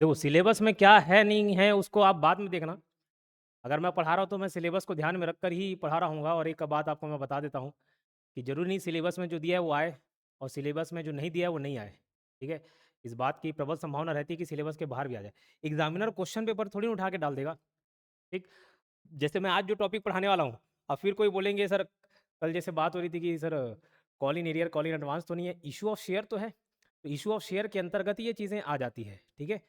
देखो सिलेबस में क्या है नहीं है उसको आप बाद में देखना। अगर मैं पढ़ा रहा हूँ तो मैं सिलेबस को ध्यान में रखकर ही पढ़ा रहा हूँगा। और एक बात आपको मैं बता देता हूँ कि ज़रूरी नहीं सिलेबस में जो दिया है वो आए और सिलेबस में जो नहीं दिया है वो नहीं आए। ठीक है, इस बात की प्रबल संभावना रहती है कि सिलेबस के बाहर भी आ जाए। एग्जामिनर क्वेश्चन पेपर थोड़ी ना उठा के डाल देगा। ठीक, जैसे मैं आज जो टॉपिक पढ़ाने वाला हूँ, अब फिर कोई बोलेंगे सर, कल जैसे बात हो रही थी कि sir call in arrear call in advance तो नहीं है, इशू ऑफ शेयर तो है। तो इशू ऑफ शेयर के अंतर्गत ये चीज़ें आ जाती है। ठीक है,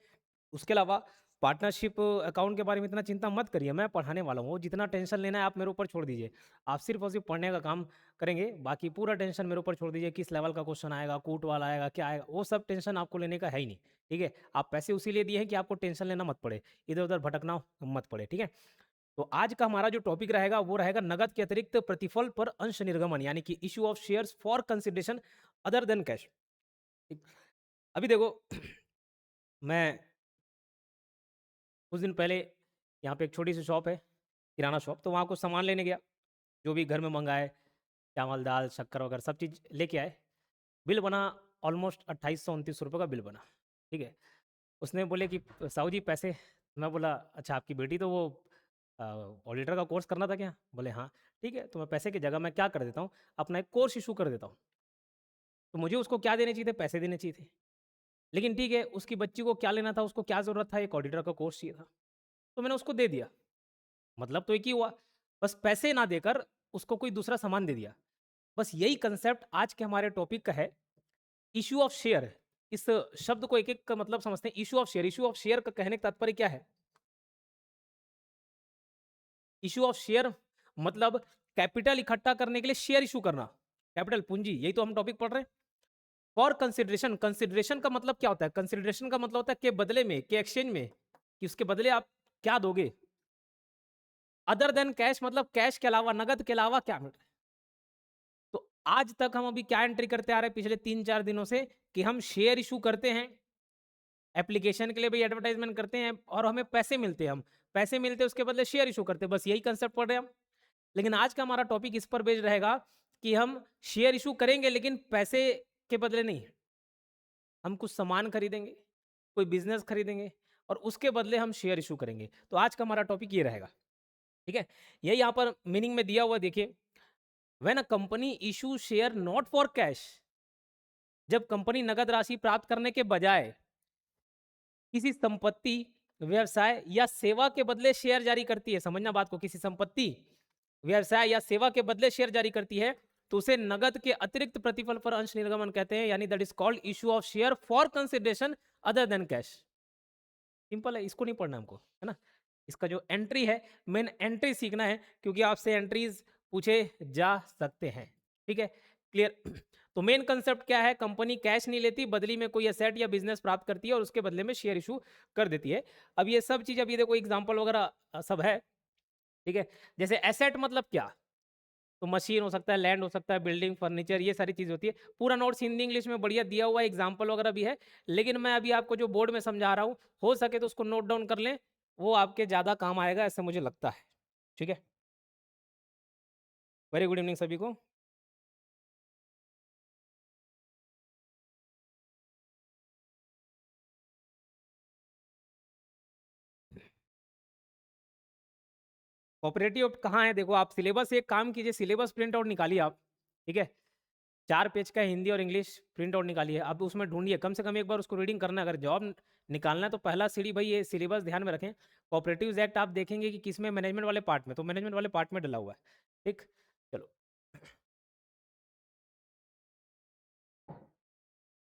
उसके अलावा पार्टनरशिप अकाउंट के बारे में इतना चिंता मत करिए, मैं पढ़ाने वाला हूँ। वो जितना टेंशन लेना है आप मेरे ऊपर छोड़ दीजिए। आप सिर्फ और सिर्फ पढ़ने का काम करेंगे, बाकी पूरा टेंशन मेरे ऊपर छोड़ दीजिए। किस लेवल का क्वेश्चन आएगा, कूट वाला आएगा, क्या आएगा, वो सब टेंशन आपको लेने का है ही नहीं। ठीक है, आप पैसे उसी लिए दिए हैं कि आपको टेंशन लेना मत पड़े, इधर उधर भटकना मत पड़े। ठीक है, तो आज का हमारा जो टॉपिक रहेगा वो रहेगा नगद के अतिरिक्त प्रतिफल पर अंश निर्गमन, यानी कि issue of shares for consideration other than cash. अभी देखो मैं कुछ दिन पहले यहाँ पे एक छोटी सी शॉप है, किराना शॉप, तो वहाँ कुछ सामान लेने गया। जो भी घर में मंगाए, चावल दाल शक्कर वगैरह सब चीज़ लेके आए। बिल बना ऑलमोस्ट 2829 रुपये का बिल बना। ठीक है, उसने बोले कि साहू जी पैसे। मैं बोला अच्छा आपकी बेटी तो वो ऑडिटर का कोर्स करना था क्या? बोले हाँ। ठीक है, तो मैं पैसे की जगह मैं क्या कर देता हूँ, अपना एक कोर्स इशू कर देता हूँ। तो मुझे उसको क्या देने चाहिए थे? पैसे देने चाहिए थे। लेकिन ठीक है, उसकी बच्ची को क्या लेना था, उसको क्या ज़रूरत था, एक ऑडिटर का कोर्स चाहिए था, तो मैंने उसको दे दिया। मतलब तो एक ही हुआ, बस पैसे ना देकर उसको कोई दूसरा सामान दे दिया। बस यही कंसेप्ट आज के हमारे टॉपिक का है, इशू ऑफ शेयर। इस शब्द को एक-एक का मतलब समझते हैं। Issue of share, issue of share का कहने का तात्पर्य क्या है? इशू ऑफ शेयर मतलब कैपिटल इकट्ठा करने के लिए शेयर इशू करना, कैपिटल पूंजी, यही तो हम टॉपिक पढ़ रहे हैं। फॉर कंसिडरेशन, कंसिडरेशन का मतलब क्या होता है? कंसिडरेशन का मतलब होता है के बदले में, के एक्सचेंज में, कि उसके बदले आप क्या दोगे। अदर देन कैश मतलब कैश के अलावा, नगद के अलावा क्या मिल रहा है। तो आज तक हम अभी क्या एंट्री करते आ रहे हैं पिछले 3-4 दिनों से, कि हम शेयर इशू करते हैं, एप्लीकेशन के लिए भी एडवर्टाइजमेंट करते हैं और हमें पैसे मिलते हैं। हम पैसे मिलते हैं, उसके बदले शेयर इशू करते हैं, बस यही कंसेप्ट पढ़ रहे हैं हम। लेकिन आज का हमारा टॉपिक इस पर बेस्ड रहेगा कि हम शेयर इशू करेंगे लेकिन पैसे के बदले नहीं। हम कुछ सामान खरीदेंगे, कोई बिजनेस खरीदेंगे और उसके बदले हम शेयर इशू करेंगे। तो आज का हमारा टॉपिक ये रहेगा। ठीक है, ये यहाँ पर मीनिंग में दिया हुआ देखिए, when a company issue share not for cash, जब कंपनी नगद राशि प्राप्त करने के बजाय किसी संपत्ति, व्यवसाय या सेवा के बदले शेयर जारी करती है, समझना बात को, किसी संपत्ति, व्यवसाय या सेवा के बदले शेयर जारी करती है, तो उसे नगद के अतिरिक्त प्रतिफल पर अंश निर्गमन कहते हैं, यानी that is called issue of share for consideration other than cash. Simple है, इसको नहीं पढ़ना हमको, है ना। इसका जो एंट्री है, मेन एंट्री सीखना है, क्योंकि आपसे एंट्रीज पूछे जा सकते हैं। ठीक है, क्लियर। तो मेन कंसेप्ट क्या है? कंपनी कैश नहीं लेती, बदली में कोई एसेट या बिजनेस प्राप्त करती है और उसके बदले में शेयर इशू कर देती है। अब ये सब चीज, अब ये देखो एग्जांपल वगैरह सब है। ठीक है, जैसे एसेट मतलब क्या? तो मशीन हो सकता है, लैंड हो सकता है, बिल्डिंग, फर्नीचर, ये सारी चीज होती है। पूरा नोट्स हिंदी इंग्लिश में बढ़िया दिया हुआ है, एग्जाम्पल वगैरह भी है। लेकिन मैं अभी आपको जो बोर्ड में समझा रहा हूँ, हो सके तो उसको नोट डाउन कर लें, वो आपके ज्यादा काम आएगा, ऐसे मुझे लगता है। ठीक है, वेरी गुड इवनिंग सभी को। कोऑपरेटिव कहाँ है? देखो आप सिलेबस, एक काम कीजिए, सिलेबस प्रिंट आउट निकालिए आप। ठीक है, 4 पेज का हिंदी और इंग्लिश प्रिंट आउट निकालिए। अब उसमें ढूंढिए, कम से कम एक बार उसको रीडिंग करना है। अगर जॉब निकालना है तो पहला सीढ़ी भाई ये सिलेबस ध्यान में रखें। कोऑपरेटिव्स एक्ट आप देखेंगे कि किसमें, मैनेजमेंट वाले पार्ट में, तो मैनेजमेंट वाले पार्ट में डला हुआ है। ठीक, चलो।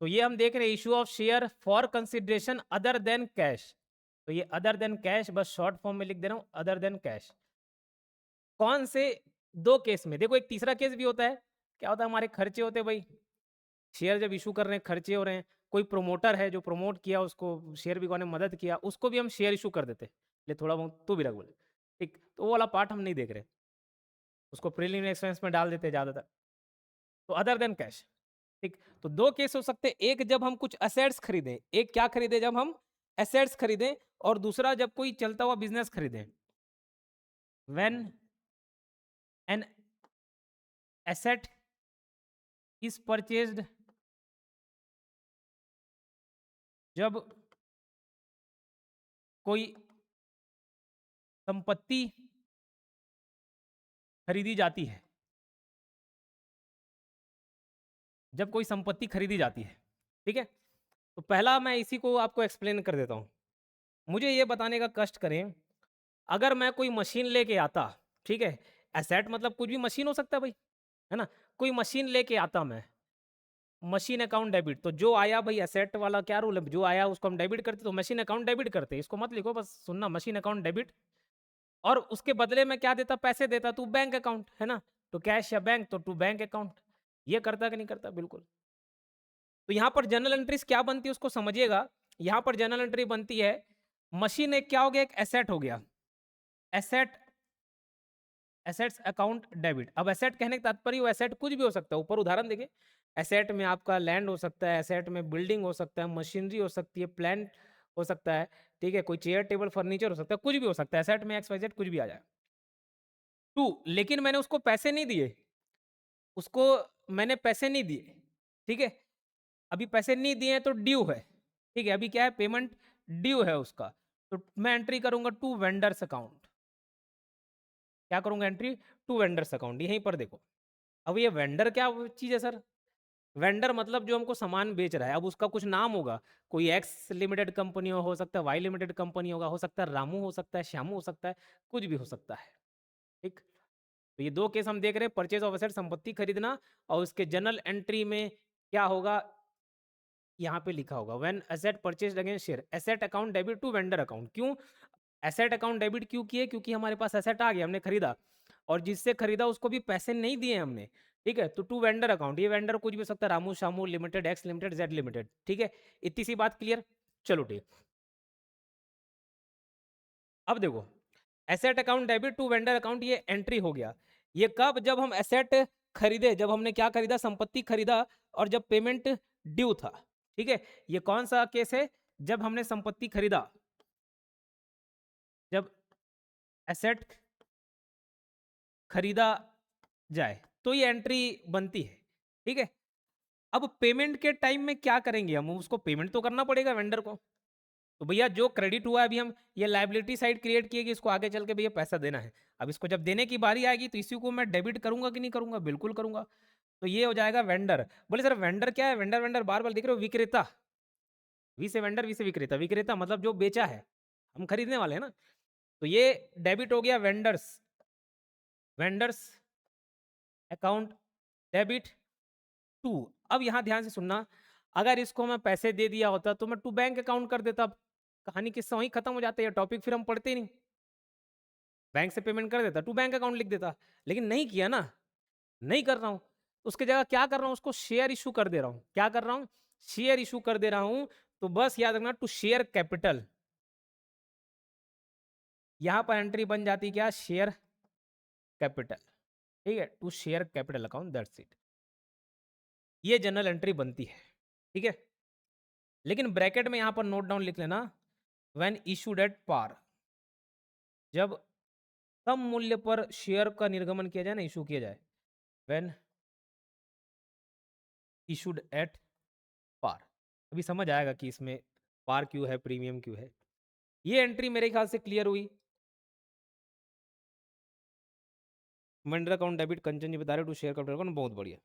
तो ये हम देख रहे हैं, issue of share for consideration other than cash. तो ये अदर देन कैश बस शॉर्ट फॉर्म में लिख दे रहा हूं, अदर देन कैश। कौन से दो केस में? देखो एक तीसरा केस भी होता है। क्या होता है? हमारे खर्चे होते हैं भाई, शेयर जब इशू कर रहे हैं, खर्चे हो रहे हैं। कोई प्रोमोटर है जो प्रमोट किया, उसको शेयर बिकवाने में मदद किया, उसको भी हम शेयर इशू कर देते, ले थोड़ा बहुत तू भी रख बोले। ठीक, तो वो वाला पार्ट हम नहीं देख रहे, उसको प्रीलिमिनरी एक्सपेंस में डाल देते हैं ज्यादातर। तो अदर देन कैश। ठीक, तो दो केस हो सकते हैं, एक जब हम कुछ एसेट्स खरीदें, एक क्या खरीदे जब हम एसेट्स खरीदें, और दूसरा जब कोई चलता हुआ बिजनेस खरीदें। When an asset is purchased, जब कोई संपत्ति खरीदी जाती है, जब कोई संपत्ति खरीदी जाती है, ठीक है, तो पहला मैं इसी को आपको एक्सप्लेन कर देता हूं। मुझे ये बताने का कष्ट करें, अगर मैं कोई मशीन लेके आता, ठीक है, एसेट मतलब कुछ भी मशीन हो सकता है भाई, है ना, कोई मशीन लेके आता मैं, मशीन अकाउंट डेबिट, तो जो आया भाई एसेट वाला क्या रूल है, जो आया उसको हम डेबिट करते, तो मशीन अकाउंट डेबिट करते, इसको मत लिखो, बस सुनना, मशीन अकाउंट डेबिट, और उसके बदले में क्या देता, पैसे देता, तू बैंक अकाउंट, है ना, तो कैश या बैंक, तो टू बैंक अकाउंट, ये करता कि नहीं करता, बिल्कुल। तो यहाँ पर जनरल एंट्रीज क्या बनती है उसको समझिएगा। यहाँ पर जनरल एंट्री बनती है, मशीन एक क्या हो गया, एक एसेट हो गया, एसेट, एसेट्स अकाउंट डेबिट। अब एसेट कहने का तात्पर्य वो एसेट कुछ भी हो सकता है, ऊपर उदाहरण देखिए, एसेट में आपका लैंड हो सकता है, एसेट में बिल्डिंग हो सकता है, मशीनरी हो सकती है, प्लांट हो सकता है, ठीक है, कोई चेयर टेबल फर्नीचर हो सकता है, कुछ भी हो सकता है, एसेट में एक्स वाई जेड कुछ भी आ जाए। टू, लेकिन मैंने उसको पैसे नहीं दिए, उसको मैंने पैसे नहीं दिए, ठीक है, अभी पैसे नहीं दिए हैं तो ड्यू है, ठीक है, अभी क्या है, पेमेंट ड्यू है उसका, तो मैं एंट्री करूंगा टू वेंडर्स अकाउंट। क्या करूंगा, एंट्री टू वेंडर्स अकाउंट। यहीं पर देखो, अब ये वेंडर क्या चीज है सर, वेंडर मतलब जो हमको सामान बेच रहा है, अब उसका कुछ नाम होगा, कोई एक्स लिमिटेड कंपनी हो सकता है, वाई लिमिटेड कंपनी होगा, हो सकता है रामू, हो सकता है श्यामू, हो सकता है कुछ भी हो सकता है, ठीक। तो ये दो केस हम देख रहे हैं, परचेज ऑफ एसेट, संपत्ति खरीदना, और उसके जनरल एंट्री में क्या होगा, यहाँ पे लिखा होगा when asset purchase against share, asset account debit to vendor account. क्यों एसेट अकाउंट डेबिट क्यों किए, क्योंकि हमारे पास एसेट आ गया, हमने खरीदा, और जिससे खरीदा उसको भी पैसे नहीं दिए हमने, ठीक है, तो टू वेंडर अकाउंट, ये वेंडर कुछ भी हो सकता है, Ramu Shamu limited, x limited, Z limited, ठीक है, इतनी सी बात क्लियर। चलो ठीक, अब देखो, asset account debit to vendor account, ये एंट्री हो गया, ये कब, जब हम एसेट खरीदे, जब हमने क्या खरीदा, संपत्ति खरीदा, और जब पेमेंट ड्यू था, ठीक है, ये कौन सा केस है, जब हमने संपत्ति खरीदा, जब एसेट खरीदा जाए तो ये एंट्री बनती है, ठीक है। अब पेमेंट के टाइम में क्या करेंगे, हम उसको पेमेंट तो करना पड़ेगा वेंडर को, तो भैया जो क्रेडिट हुआ है, अभी हम ये लायबिलिटी साइड क्रिएट किए कि इसको आगे चल के भैया पैसा देना है, अब इसको जब देने की बारी आएगी तो इसी को मैं डेबिट करूंगा कि नहीं करूंगा, बिल्कुल करूंगा, तो ये हो जाएगा वेंडर। बोले सर वेंडर क्या है, वेंडर वेंडर बार बार दिख रहे हो, विक्रेता, वी से वेंडर, वी से विक्रेता, विक्रेता मतलब जो बेचा है, हम खरीदने वाले हैं ना, तो ये डेबिट हो गया vendors, vendors account debit to. अब यहां ध्यान से सुनना, अगर इसको मैं पैसे दे दिया होता तो मैं टू बैंक अकाउंट कर देता, कहानी किस्सा वहीं खत्म हो जाता है, टॉपिक फिर हम पढ़ते ही नहीं, बैंक से पेमेंट कर देता, टू बैंक अकाउंट लिख देता, लेकिन नहीं किया ना, नहीं कर रहा हूं, उसके जगह क्या कर रहा हूं, उसको शेयर इशू कर दे रहा हूं, क्या कर रहा हूं, शेयर इशू कर दे रहा हूं, तो बस याद रखना टू शेयर कैपिटल, यहां पर एंट्री बन जाती क्या, शेयर कैपिटल, ठीक है, to share capital account, that's it, ये जनरल एंट्री बनती है, ठीक है। लेकिन ब्रैकेट में यहां पर नोट डाउन लिख लेना, व्हेन इशूड एट पार, जब कम मूल्य पर शेयर का निर्गमन किया जाए ना, इशू किया जाए, व्हेन इशूड एट पार, अभी समझ आएगा कि इसमें पार क्यों है, प्रीमियम क्यों है। ये एंट्री मेरे ख्याल से क्लियर हुई। वेंडर अकाउंट डेबिट, कंचन जी बता रहे टू शेयर कैपिटल अकाउंट, बहुत बढ़िया।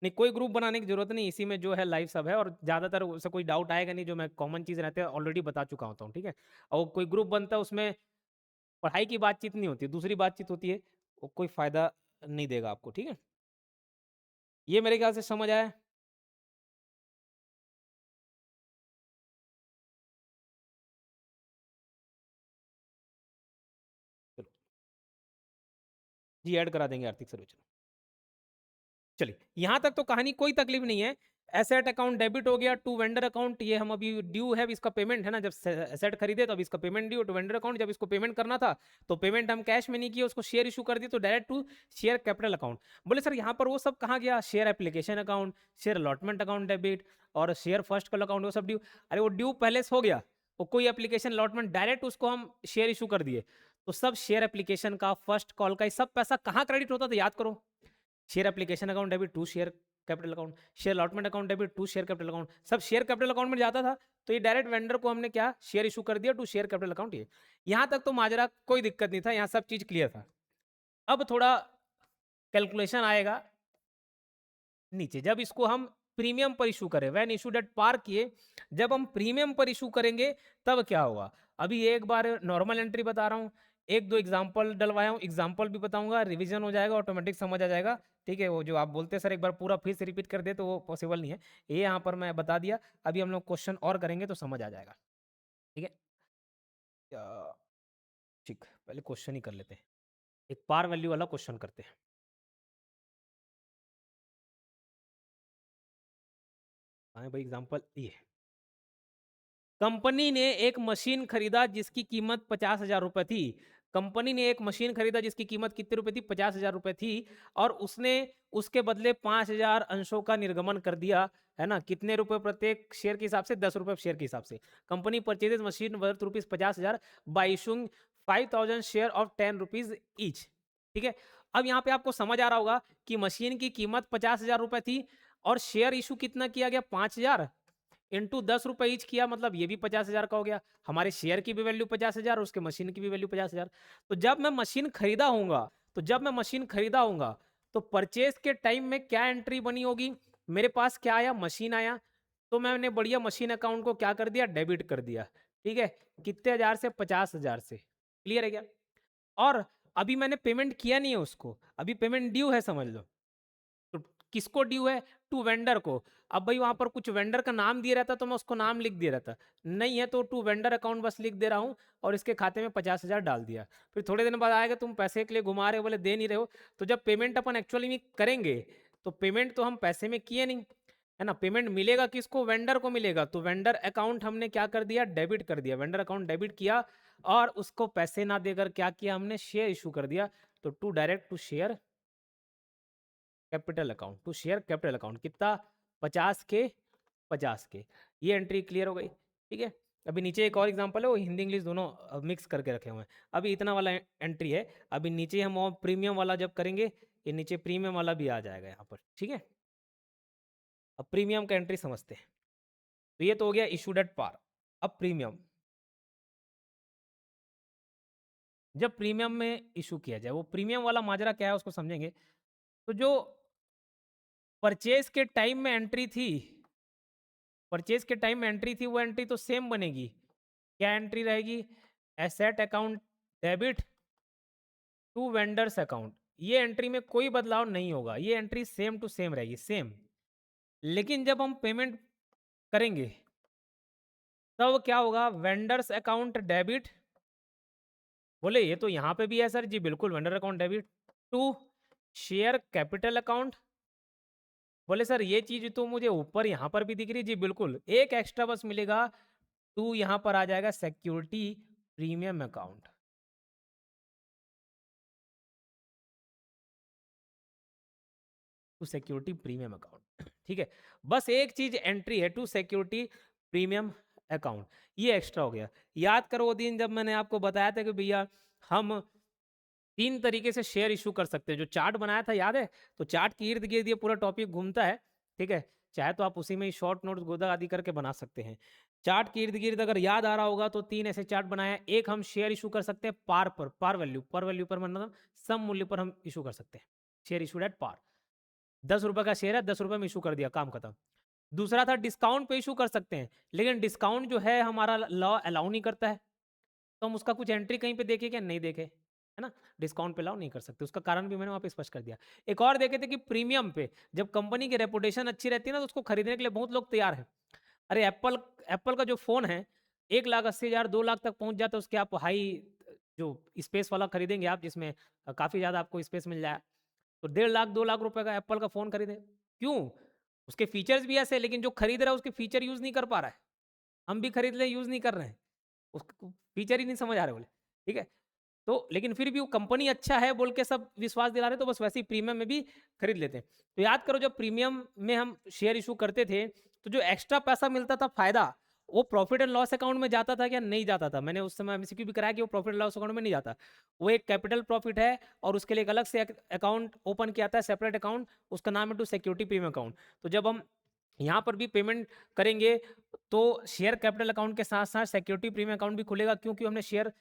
नहीं कोई ग्रुप बनाने की जरूरत नहीं, इसी में जो है लाइव सब है, और ज्यादातर उससे कोई डाउट आएगा नहीं, जो मैं कॉमन चीज रहते हैं ऑलरेडी बता चुका होता हूँ, ठीक है। और कोई ग्रुप बनता है उसमें पढ़ाई की बातचीत नहीं होती, दूसरी बातचीत होती है, वो कोई फायदा नहीं देगा आपको, ठीक है। ये मेरे ख्याल से समझ आया। चलो जी, ऐड करा देंगे आर्थिक सर्वेक्षण। चलिए यहां तक तो कहानी कोई तकलीफ नहीं है, एसेट अकाउंट डेबिट हो गया टू वेंडर अकाउंट, ये हम अभी ड्यू है, इसका पेमेंट है ना, जब एसेट खरीदे तो अब इसका payment due to vendor account, जब इसको पेमेंट करना था तो पेमेंट हम कैश में नहीं किए, उसको शेयर इशू कर दी, तो direct to share capital account. बोले सर यहाँ पर वो सब कहाँ गया, share application account, share allotment account debit, और शेयर फर्स्ट कॉल अकाउंट, वो सब ड्यू, अरे वो ड्यू पहले से हो गया, वो कोई एप्लीकेशन अलॉटमेंट डायरेक्ट उसको हम शेयर इशू कर दिए, तो सब शेयर एप्लीकेशन का, फर्स्ट कॉल का, सब पैसा कहाँ क्रेडिट होता था, याद करो, share application account debit to share capital account, share allotment account debit to share capital account, सब शेयर कैपिटल अकाउंट में जाता था, तो ये डायरेक्ट वेंडर को हमने क्या शेयर इशू कर दिया टू शेयर कैपिटल अकाउंट। ये यहाँ तक तो माजरा कोई दिक्कत नहीं था, यहाँ सब चीज क्लियर था। अब थोड़ा कैलकुलेशन आएगा नीचे, जब इसको हम प्रीमियम पर इशू करें, वैन इशूड एट पार किए, जब हम प्रीमियम पर इशू करेंगे तब क्या होगा। अभी एक बार नॉर्मल एंट्री बता रहा हूँ, एक दो एग्जांपल डलवाया हूँ, एग्जांपल भी बताऊंगा, रिवीजन हो जाएगा, ऑटोमेटिक समझ आ जाएगा। ठीक है, वो जो आप बोलते हैं सर एक बार पूरा फिर से रिपीट कर दे, तो वो पॉसिबल नहीं है, ये यहाँ पर मैं बता दिया। अभी हम लोग क्वेश्चन और करेंगे तो समझ आ जाएगा। ठीक है, ठीक, पहले क्वेश्चन ही कर लेते हैं, एक पार वैल्यू वाला क्वेश्चन करते हैं। हाँ भाई, एग्जांपल ये, कंपनी ने एक मशीन खरीदा जिसकी कीमत 50,000 रुपए थी। कंपनी ने एक मशीन खरीदा जिसकी कीमत कितने रुपए थी, 50,000 रुपए थी, और उसने उसके बदले 5,000 अंशों का निर्गमन कर दिया, है ना, कितने रुपए प्रत्येक शेयर के हिसाब से, 10 रुपए शेयर के हिसाब से। Company purchases machine worth rupees 50,000 by issuing 5,000 share of 10 rupees each. ठीक है, अब यहाँ पे आपको समझ आ रहा होगा कि मशीन की कीमत 50,000 रुपए थी और शेयर इशू कितना किया गया, 5,000 इंटू 10 रुपए ईच किया, मतलब ये भी 50,000 का हो गया। हमारे शेयर की भी वैल्यू 50,000 और उसके मशीन की भी वैल्यू 50,000। तो जब मैं मशीन खरीदा हूंगा, तो परचेज के टाइम में क्या एंट्री बनी होगी, मेरे पास क्या आया, मशीन आया, तो मैंने बढ़िया मशीन अकाउंट को क्या कर दिया, डेबिट कर दिया। ठीक है, कितने हजार से, 50,000 से। क्लियर है क्या। और अभी मैंने पेमेंट किया नहीं है उसको, अभी पेमेंट ड्यू है, समझ लो। तो किसको ड्यू है, टू वेंडर को। अब भाई वहां पर कुछ वेंडर का नाम दिया रहता तो मैं उसको नाम लिख दिया रहता, नहीं है तो टू वेंडर अकाउंट बस लिख दे रहा हूँ और इसके खाते में 50,000 डाल दिया। फिर थोड़े दिन बाद आएगा, तुम पैसे के लिए घुमा रहे हो, बोले दे नहीं रहे हो, तो जब पेमेंट अपन एक्चुअली में करेंगे तो पेमेंट तो हम पैसे में किए नहीं, है ना, पेमेंट मिलेगा किसको, वेंडर को मिलेगा। तो वेंडर अकाउंट हमने क्या कर दिया, डेबिट कर दिया, वेंडर अकाउंट डेबिट किया, और उसको पैसे ना देकर क्या किया हमने, शेयर इशू कर दिया। तो to direct to share capital account, to share capital account, कितना, 50 के। ये एंट्री क्लियर हो गई। ठीक है, अभी नीचे एक और एग्जांपल है, वो हिंदी इंग्लिश दोनों मिक्स करके रखे हुए हैं। अभी इतना वाला एंट्री है, अभी नीचे हम और प्रीमियम वाला जब करेंगे, ये नीचे प्रीमियम वाला भी आ जाएगा यहाँ पर। ठीक है, अब प्रीमियम का एंट्री समझते हैं। तो ये तो हो गया इशूड एट पार। अब प्रीमियम, जब प्रीमियम में इशू किया जाए, वो प्रीमियम वाला माजरा क्या है उसको समझेंगे। तो जो परचेज के टाइम में एंट्री थी, वो एंट्री तो सेम बनेगी। क्या एंट्री रहेगी, asset account debit to vendors account. ये एंट्री में कोई बदलाव नहीं होगा, ये एंट्री सेम टू सेम रहेगी, सेम। लेकिन जब हम पेमेंट करेंगे तब क्या होगा, वेंडर्स अकाउंट डेबिट, बोले ये तो यहाँ पे भी है सर जी, बिल्कुल, vendor account debit to share capital account. बोले सर ये चीज तो मुझे ऊपर यहाँ पर भी दिख रही, जी बिल्कुल, एक एक्स्ट्रा बस मिलेगा, टू यहाँ पर आ जाएगा security premium account. To security premium account. ठीक है, बस एक चीज एंट्री है, टू सिक्योरिटी प्रीमियम अकाउंट, ये एक्स्ट्रा हो गया। याद करो वो दिन जब मैंने आपको बताया था कि भैया हम 3 तरीके से शेयर इशू कर सकते हैं, जो चार्ट बनाया था याद है, तो चार्ट के इर्द गिर्द ये पूरा टॉपिक घूमता है। ठीक है, चाहे तो आप उसी में ही शॉर्ट नोट्स गोदा आदि करके बना सकते हैं। चार्ट के इर्द गिर्द अगर याद आ रहा होगा तो 3 ऐसे चार्ट बनाया, एक हम शेयर इशू कर सकते हैं पार पर, पार वैल्यू पर मतलब सम मूल्य पर हम इशू कर सकते हैं, शेयर इशूड एट पार। 10 रुपए का शेयर है, 10 रुपए में इशू कर दिया, काम खत्म। दूसरा था डिस्काउंट पे इशू कर सकते हैं, लेकिन डिस्काउंट जो है हमारा लॉ अलाउ नहीं करता है, तो हम उसका कुछ एंट्री कहीं पे देखे क्या, नहीं देखे, है ना, डिस्काउंट पे अलाउ नहीं कर सकते, उसका कारण भी मैंने वहाँ पे स्पष्ट कर दिया। एक और देखे थे कि प्रीमियम पे, जब कंपनी की रेपुटेशन अच्छी रहती है ना, तो उसको खरीदने के लिए बहुत लोग तैयार हैं। अरे एप्पल का जो फोन है 1,80,000 2 लाख तक पहुंच जाता है, उसके आप हाई जो स्पेस वाला खरीदेंगे आप, जिसमें काफी ज्यादा आपको स्पेस मिल जाए, तो 1.5 लाख 2 लाख रुपए का एप्पल का फोन खरीदे। क्यों, उसके फीचर्स भी ऐसे, लेकिन जो खरीद रहा है उसके फीचर यूज नहीं कर पा रहा है। हम भी खरीद ले, यूज नहीं कर रहे हैं, उसको फीचर ही नहीं समझ आ रहे बोले। ठीक है, तो लेकिन फिर भी वो कंपनी अच्छा है बोल के सब विश्वास दिला रहे, तो बस वैसे ही प्रीमियम में भी खरीद लेते हैं। तो याद करो जब प्रीमियम में हम शेयर इशू करते थे, तो जो एक्स्ट्रा पैसा मिलता था फायदा, वो प्रॉफिट एंड लॉस अकाउंट में जाता था क्या? नहीं जाता था। मैंने उस समय एमसीक्यू भी कराया कि वो प्रॉफिट एंड लॉस अकाउंट में नहीं जाता। वो एक कैपिटल प्रॉफिट है और उसके लिए एक अलग से अकाउंट ओपन किया था, सेपरेट अकाउंट, उसका नाम है टू सिक्योरिटी प्रीमियम अकाउंट। तो जब हम यहाँ पर भी पेमेंट करेंगे तो शेयर कैपिटल अकाउंट के साथ साथ सिक्योरिटी प्रीमियम अकाउंट भी खुलेगा, क्योंकि हमने शेयर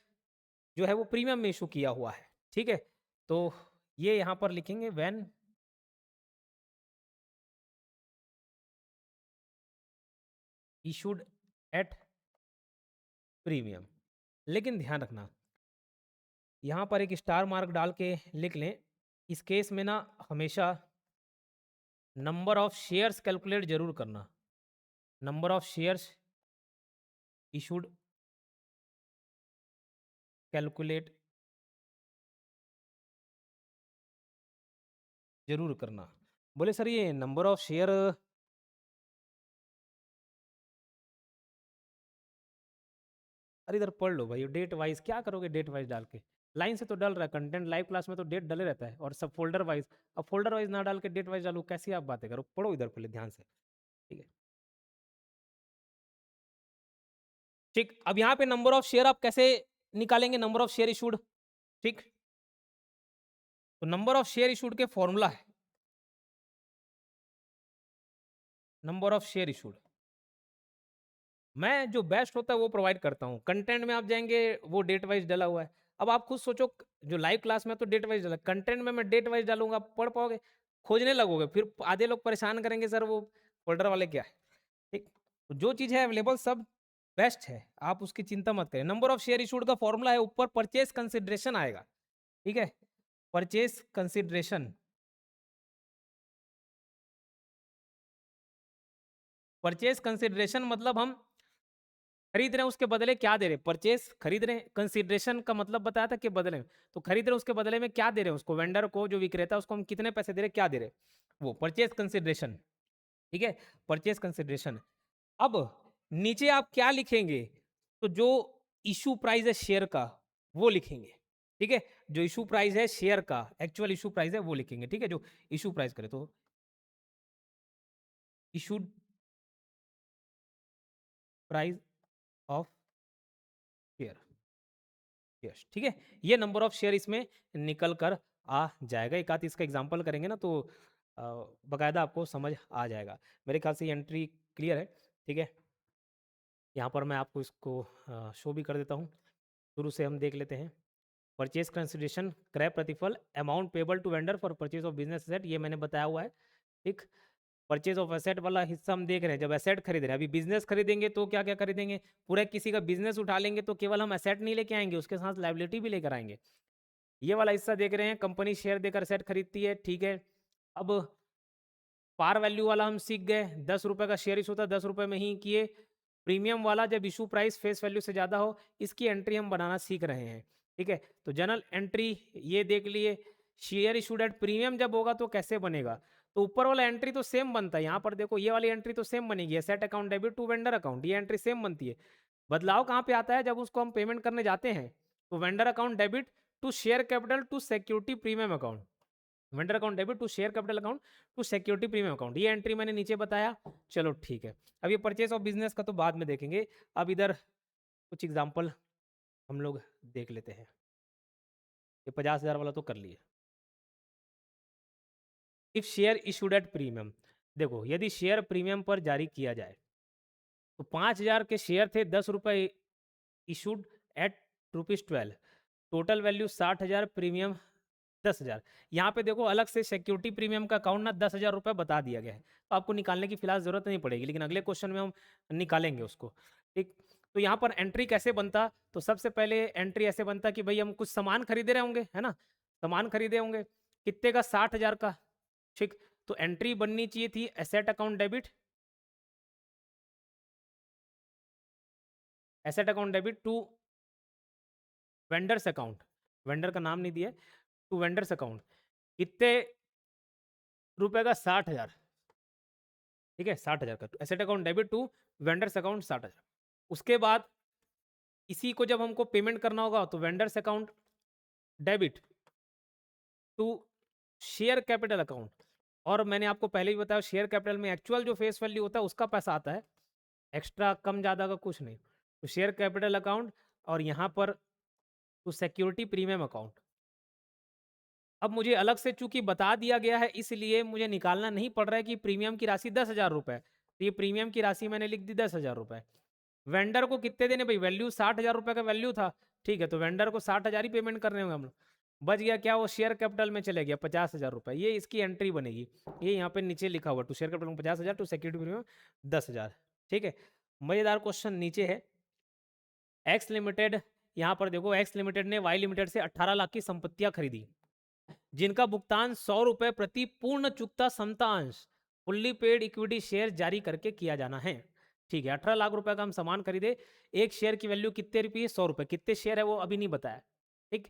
जो है वो प्रीमियम में इशू किया हुआ है। ठीक है, तो ये यहाँ पर लिखेंगे व्हेन इशूड एट प्रीमियम। लेकिन ध्यान रखना, यहाँ पर एक स्टार मार्क डाल के लिख लें, इस केस में ना हमेशा नंबर ऑफ शेयर्स कैलकुलेट जरूर करना। Number of shares issued calculate जरूर करना। बोले सर ये नंबर ऑफ शेयर, अरे इधर पढ़ लो भाई, डेट वाइज क्या करोगे? डेट वाइज डाल के लाइन से तो डल रहा है, कंटेंट लाइव क्लास में तो डेट डले रहता है, और सब फोल्डर वाइज। अब फोल्डर वाइज ना डाल के डेट वाइज डालू, कैसी आप बातें करो? पढ़ो इधर पहले ध्यान से। ठीक है, ठीक। अब यहाँ पे नंबर ऑफ शेयर आप कैसे निकालेंगे? Number of share issued. ठीक, तो नंबर ऑफ शेयर इशूड के फॉर्मूला है नंबर ऑफ शेयर इशूड। मैं जो बेस्ट होता है वो प्रोवाइड करता हूँ। कंटेंट में आप जाएंगे, वो डेट वाइज डला हुआ है। अब आप खुद सोचो, जो लाइव क्लास में तो डेट वाइज डला, कंटेंट में मैं डेट वाइज डालूंगा, पढ़ पाओगे? खोजने लगोगे, फिर आधे लोग परेशान करेंगे, सर वो फोल्डर वाले क्या है। ठीक, तो जो चीज़ है अवेलेबल सब बेस्ट है, आप उसकी चिंता मत करें। नंबर ऑफ शेयर इशूड का फॉर्मूला है, ऊपर परचेज कंसिडरेशन आएगा। ठीक है, परचेज कंसिडरेशन। परचेज कंसिडरेशन मतलब हम खरीद रहे हैं, उसके बदले क्या दे रहे हैं? परचेस खरीद रहे हैं, कंसिडरेशन का मतलब बताया था कि बदले में, तो खरीद रहे हैं उसके बदले में क्या दे रहे हैं उसको, वेंडर को, जो विक्रेता, उसको हम कितने पैसे दे रहे हैं, क्या दे रहे हैं, वो परचेज कंसिडरेशन। ठीक है, परचेज कंसिडरेशन। अब नीचे आप क्या लिखेंगे? तो जो इशू प्राइस है शेयर का वो लिखेंगे। ठीक है, जो इशू प्राइस है शेयर का, एक्चुअल इशू प्राइस है वो लिखेंगे। ठीक है, जो इशू प्राइस करे तो issued price of share. Yes, ठीक है, ये नंबर ऑफ शेयर इसमें निकल कर आ जाएगा। एक आध इसका एग्जांपल करेंगे ना तो बकायदा आपको समझ आ जाएगा। मेरे ख्याल से ये एंट्री क्लियर है। ठीक है, यहाँ पर मैं आपको इसको शो भी कर देता हूँ। शुरू से हम देख लेते हैं। परचेज कंसिडरेशन, क्रय प्रतिफल, amount payable to vendor for purchase of business asset, ये मैंने बताया हुआ है। ठीक, परचेज ऑफ एसेट वाला हिस्सा हम देख रहे हैं, जब एसेट खरीद रहे हैं। अभी बिजनेस खरीदेंगे तो क्या क्या खरीदेंगे? पूरा किसी का बिजनेस उठा लेंगे तो केवल हम एसेट नहीं लेके आएंगे, उसके साथ लाइबिलिटी भी लेकर आएंगे। ये वाला हिस्सा देख रहे हैं, कंपनी शेयर देकर सेट खरीदती है। ठीक है, अब पार वैल्यू वाला हम सीख गए, 10 रुपए का शेयर इशू था, 10 रुपए में ही किए। प्रीमियम वाला जब इशू प्राइस फेस वैल्यू से ज़्यादा हो, इसकी एंट्री हम बनाना सीख रहे हैं। ठीक है, तो जनरल एंट्री ये देख लिए। शेयर इशूड एट प्रीमियम जब होगा तो कैसे बनेगा? तो ऊपर वाला एंट्री तो सेम बनता है, यहाँ पर देखो ये वाली एंट्री तो सेम बनेगी, asset account debit to vendor account, ये एंट्री सेम बनती है। बदलाव कहाँ पे आता है? जब उसको हम पेमेंट करने जाते हैं तो vendor account debit to share capital to security premium account, vendor account debit to share capital account to security premium account, ये एंट्री मैंने नीचे बताया। चलो ठीक है, अब ये परचेस ऑफ बिजनेस का तो बाद में देखेंगे। अब इधर कुछ एग्जांपल हम लोग देख लेते हैं। ये 50,000 वाला तो कर लिए। If share issued at premium, देखो यदि शेयर प्रीमियम पर जारी किया जाए तो 5,000 के शेयर थे, 10 रुपए issued at ₹12, total value 60,000, premium 10,000। यहाँ पे देखो अलग से सिक्योरिटी प्रीमियम का अकाउंट ना 10,000 रुपये बता दिया गया है, तो आपको निकालने की फिलहाल जरूरत नहीं पड़ेगी, लेकिन अगले क्वेश्चन में हम निकालेंगे उसको। ठीक, तो यहाँ पर एंट्री कैसे बनता? तो सबसे पहले एंट्री ऐसे बनता कि भाई हम कुछ सामान खरीदे रहे होंगे, है ना, सामान खरीदे होंगे, कितने का? 60,000 का। ठीक, तो एंट्री बननी चाहिए थी asset account debit, asset account debit to vendors account, vendor का नाम नहीं दिया, टू वेंडर्स अकाउंट, कितने रुपए का? 60,000। ठीक है, 60,000 का asset account debit to vendors account 60,000। उसके बाद इसी को जब हमको पेमेंट करना होगा तो vendors account debit to share capital account, और मैंने आपको पहले भी बताया शेयर कैपिटल में एक्चुअल जो फेस वैल्यू होता है उसका पैसा आता है, एक्स्ट्रा कम ज़्यादा का कुछ नहीं। तो शेयर कैपिटल अकाउंट और यहाँ पर तो सिक्योरिटी प्रीमियम अकाउंट। अब मुझे अलग से चूंकि बता दिया गया है इसलिए मुझे निकालना नहीं पड़ रहा है कि प्रीमियम की राशि 10,000 रुपये। तो ये प्रीमियम की राशि मैंने लिख दी 10,000 रुपये। वेंडर को कितने देने भाई, वैल्यू 60,000 रुपये का वैल्यू था, ठीक है, तो वेंडर को 60,000 ही पेमेंट करने होंगे हम लोग। बच गया क्या, वो शेयर कैपिटल में चले गया 50,000 रुपये, ये इसकी एंट्री बनेगी। ये यहाँ पे नीचे लिखा हुआ टू शेयर कैपिटल में 50,000, टू सिक्योरिटी प्रीमियम 10,000। ठीक है, मजेदार क्वेश्चन नीचे है। एक्स लिमिटेड, यहाँ पर देखो एक्स लिमिटेड ने वाई लिमिटेड से 18 लाख की संपत्तियां खरीदी जिनका भुगतान 100 रुपए प्रति पूर्ण चुकता समता अंश फुल्ली पेड इक्विटी शेयर जारी करके किया जाना है। ठीक है, 18 लाख रुपए का हम सामान खरीदे, एक शेयर की वैल्यू कितने रुपये, 100 रुपए, कितने शेयर है वो अभी नहीं बताया। ठीक,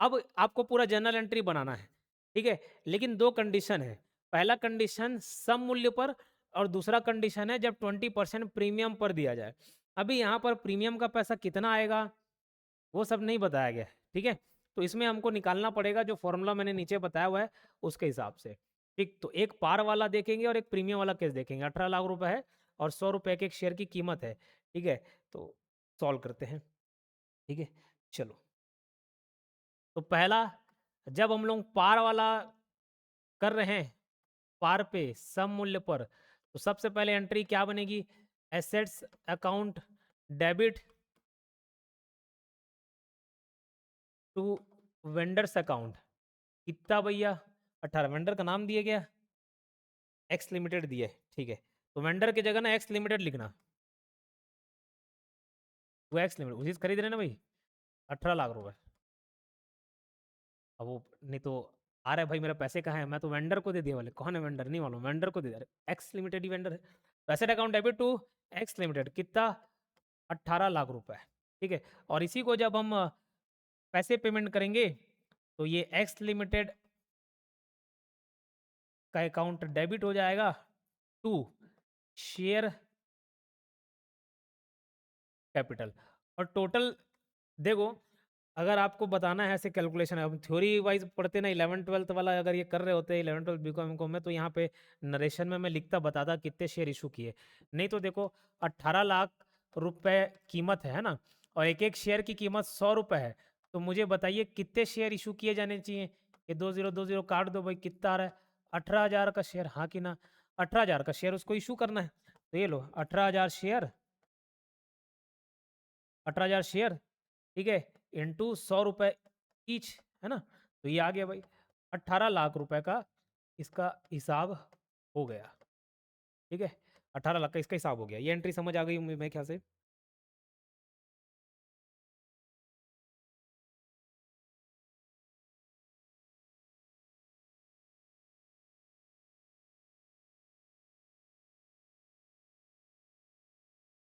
अब आपको पूरा जर्नल एंट्री बनाना है। ठीक है, लेकिन दो कंडीशन है। पहला कंडीशन सम मूल्य पर और दूसरा कंडीशन है जब 20% प्रीमियम पर दिया जाए। अभी यहाँ पर प्रीमियम का पैसा कितना आएगा वो सब नहीं बताया गया। ठीक है, तो इसमें हमको निकालना पड़ेगा जो फॉर्मूला मैंने नीचे बताया हुआ है उसके हिसाब से। ठीक, तो एक पार वाला देखेंगे और एक प्रीमियम वाला केस देखेंगे। 18 लाख रुपए है और 100 रुपए के एक शेयर की कीमत है। ठीक है, तो सॉल्व करते हैं। ठीक है, चलो, तो पहला, जब हम लोग पार वाला कर रहे हैं, पार पे सम मूल्य पर, तो सबसे पहले एंट्री क्या बनेगी, assets account debit to vendors account. कितना भैया, 18, वेंडर का नाम दिया गया एक्स लिमिटेड दिया है। ठीक है, तो वेंडर की जगह ना एक्स लिमिटेड लिखना, वो एक्स लिमिटेड उसी से खरीद रहे ना भाई, 18 लाख रुपए। अब वो नहीं तो आ रहा है भाई मेरा पैसे कहाँ है, मैं तो वेंडर को दे दिया, वाले कौन है वेंडर नहीं मालूम, वेंडर को दे दिया, एक्स लिमिटेड ही वेंडर है। Asset account debit to X limited कितना, 18 लाख रुपए। ठीक है, और इसी को जब हम पैसे पेमेंट करेंगे तो ये एक्स लिमिटेड का अकाउंट डेबिट हो जाएगा टू शेयर कैपिटल। और टोटल देखो, अगर आपको बताना है ऐसे कैलकुलेशन है, थ्योरी वाइज पढ़ते ना 11th 12th वाला, अगर ये कर रहे होते 11th 12th बीकॉम को में, तो यहाँ पे नरेशन में मैं लिखता बताता कितने शेयर इशू किए। नहीं तो देखो 18 लाख रुपए कीमत है ना, और एक एक शेयर की कीमत 100 रुपए है, तो मुझे बताइए कितने शेयर इशू किए जाने चाहिए। ये 2020 काट दो भाई, कितना आ रहा है, 18,000 का शेयर, हाँ कि ना, 18,000 का शेयर उसको इशू करना है। तो ये लो 18,000 शेयर, 18,000 शेयर, ठीक है, इंटू 100 रुपए ईच, है ना, तो ये आ गया भाई 18 लाख रुपए का इसका हिसाब हो गया। ठीक है, 18 लाख का इसका हिसाब हो गया। ये एंट्री समझ आ गई मेरे ख्याल से।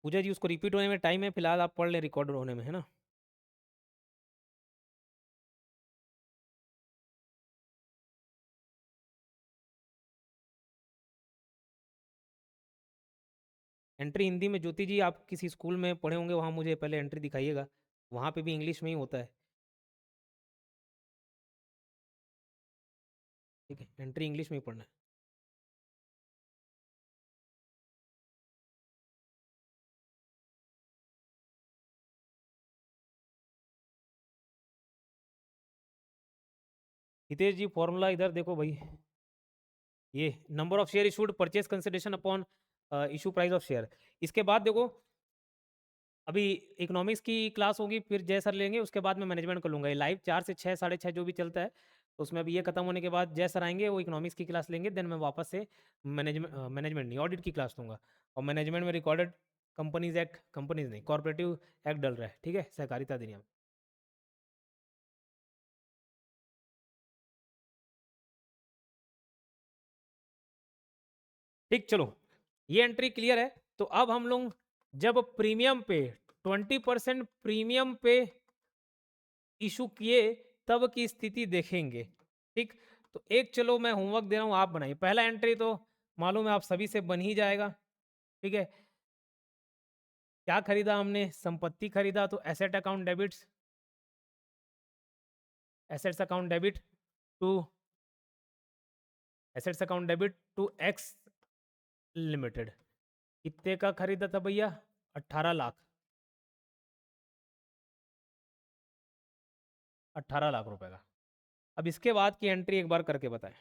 पूजा जी उसको रिपीट होने में टाइम है, फिलहाल आप पढ़ ले, रिकॉर्ड होने में, है ना। एंट्री हिंदी में, ज्योति जी आप किसी स्कूल में पढ़े होंगे, वहाँ मुझे पहले एंट्री दिखाइएगा, वहाँ पे भी इंग्लिश में ही होता है। ठीक है, एंट्री इंग्लिश में ही पढ़ना है। हितेश जी फॉर्मूला इधर देखो भाई, ये number of share issued, purchase consideration upon issue price of share. इसके बाद देखो, अभी इकोनॉमिक्स की क्लास होगी, फिर जय सर लेंगे, उसके बाद मैं मैनेजमेंट कर लूँगा। ये लाइव 4 से 6, 6:30 जो भी चलता है, तो उसमें अभी ये खत्म होने के बाद जय सर आएंगे, वो इकोनॉमिक्स की क्लास लेंगे, देन मैं वापस से मैनेजमेंट नहीं, ऑडिट की क्लास लूँगा। और मैनेजमेंट में रिकॉर्डेड कंपनीज एक्ट, कंपनीज नहीं, कॉर्पोरेटिव एक्ट डल रहा है, ठीक है, सहकारिता अधिनियम। ठीक, चलो, ये एंट्री क्लियर है। तो अब हम लोग जब प्रीमियम पे 20% प्रीमियम पे इशू किए तब की स्थिति देखेंगे। ठीक, तो एक चलो मैं होमवर्क दे रहा हूं, आप बनाइए। पहला एंट्री तो मालूम है आप सभी से बन ही जाएगा। ठीक है, क्या खरीदा हमने, संपत्ति खरीदा, तो asset account debits, assets account debit to, assets account debit to X limited कितने का खरीदा था भैया? 18 लाख। 18 लाख रुपए का। अब इसके बाद की एंट्री एक बार करके बताएं।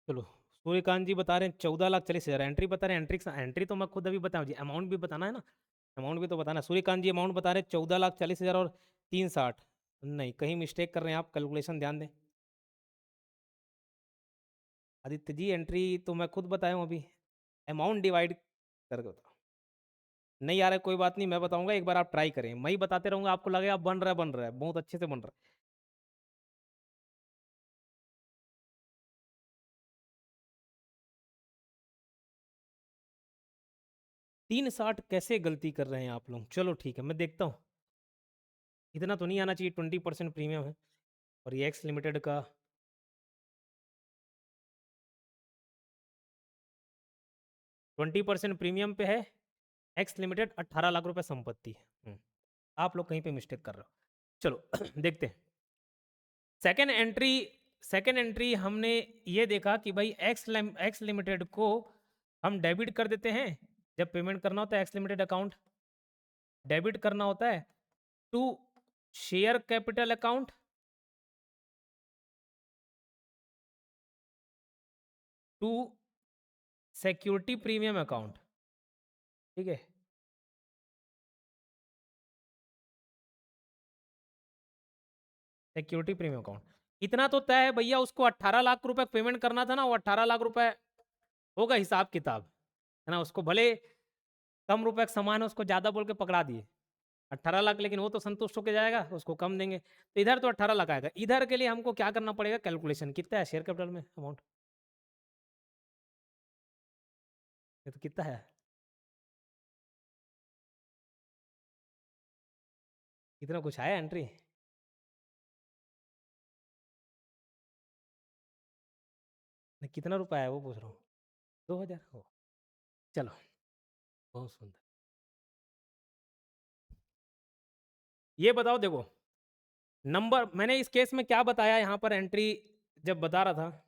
चलो, सूर्यकांत जी बता रहे हैं 14,40,000 एंट्री बता रहे हैं। एंट्री एंट्री तो मैं खुद अभी बताऊं जी, अमाउंट भी बताना है ना, अमाउंट भी तो बताना। सूर्यकांत जी अमाउंट बता रहे हैं 14,40,000 और 360। नहीं, कहीं मिस्टेक कर रहे हैं आप, कैलकुलेशन ध्यान दें। आदित्य जी एंट्री तो मैं खुद बताया हूँ अभी, अमाउंट डिवाइड करके बताओ। नहीं आ रहा है कोई बात नहीं, मैं बताऊंगा, एक बार आप ट्राई करें, मैं ही बताते रहूंगा, आपको लगेगा बन रहा है, बन रहा है, बहुत अच्छे से बन रहा है। 360 कैसे गलती कर रहे हैं आप लोग? चलो ठीक है, मैं देखता हूँ। इतना तो नहीं आना चाहिए, 20% प्रीमियम है। और ये एक्स लिमिटेड का 20% प्रीमियम पे है। एक्स लिमिटेड 18 लाख रुपए संपत्ति है। आप लोग कहीं पे मिस्टेक कर रहे हो। चलो देखते हैं। सेकेंड एंट्री, सेकेंड एंट्री हमने ये देखा कि भाई एक्स लिमिटेड को हम डेबिट कर देते हैं। जब पेमेंट करना होता है एक्स लिमिटेड अकाउंट डेबिट करना होता है to share capital account, to security premium account. ठीक है, सिक्योरिटी प्रीमियम अकाउंट। इतना तो तय है भैया, उसको 18 लाख रुपए पेमेंट करना था ना, वो 18 लाख रुपए होगा हिसाब किताब, है ना। उसको भले कम रुपए का सामान है, उसको ज्यादा बोल के पकड़ा दिए 18 लाख, लेकिन वो तो संतुष्ट होकर जाएगा, उसको कम देंगे। तो इधर तो 18 लाख आएगा। इधर के लिए हमको क्या करना पड़ेगा? कैलकुलेशन कितना है शेयर कैपिटल में अमाउंट, ये तो कितना है, कितना कुछ आया एंट्री? कितना रुपया है वो पूछ रहा हूँ। 2,000 हो। चलो, बहुत सुंदर। ये बताओ, देखो नंबर मैंने इस केस में क्या बताया यहाँ पर एंट्री जब बता रहा था,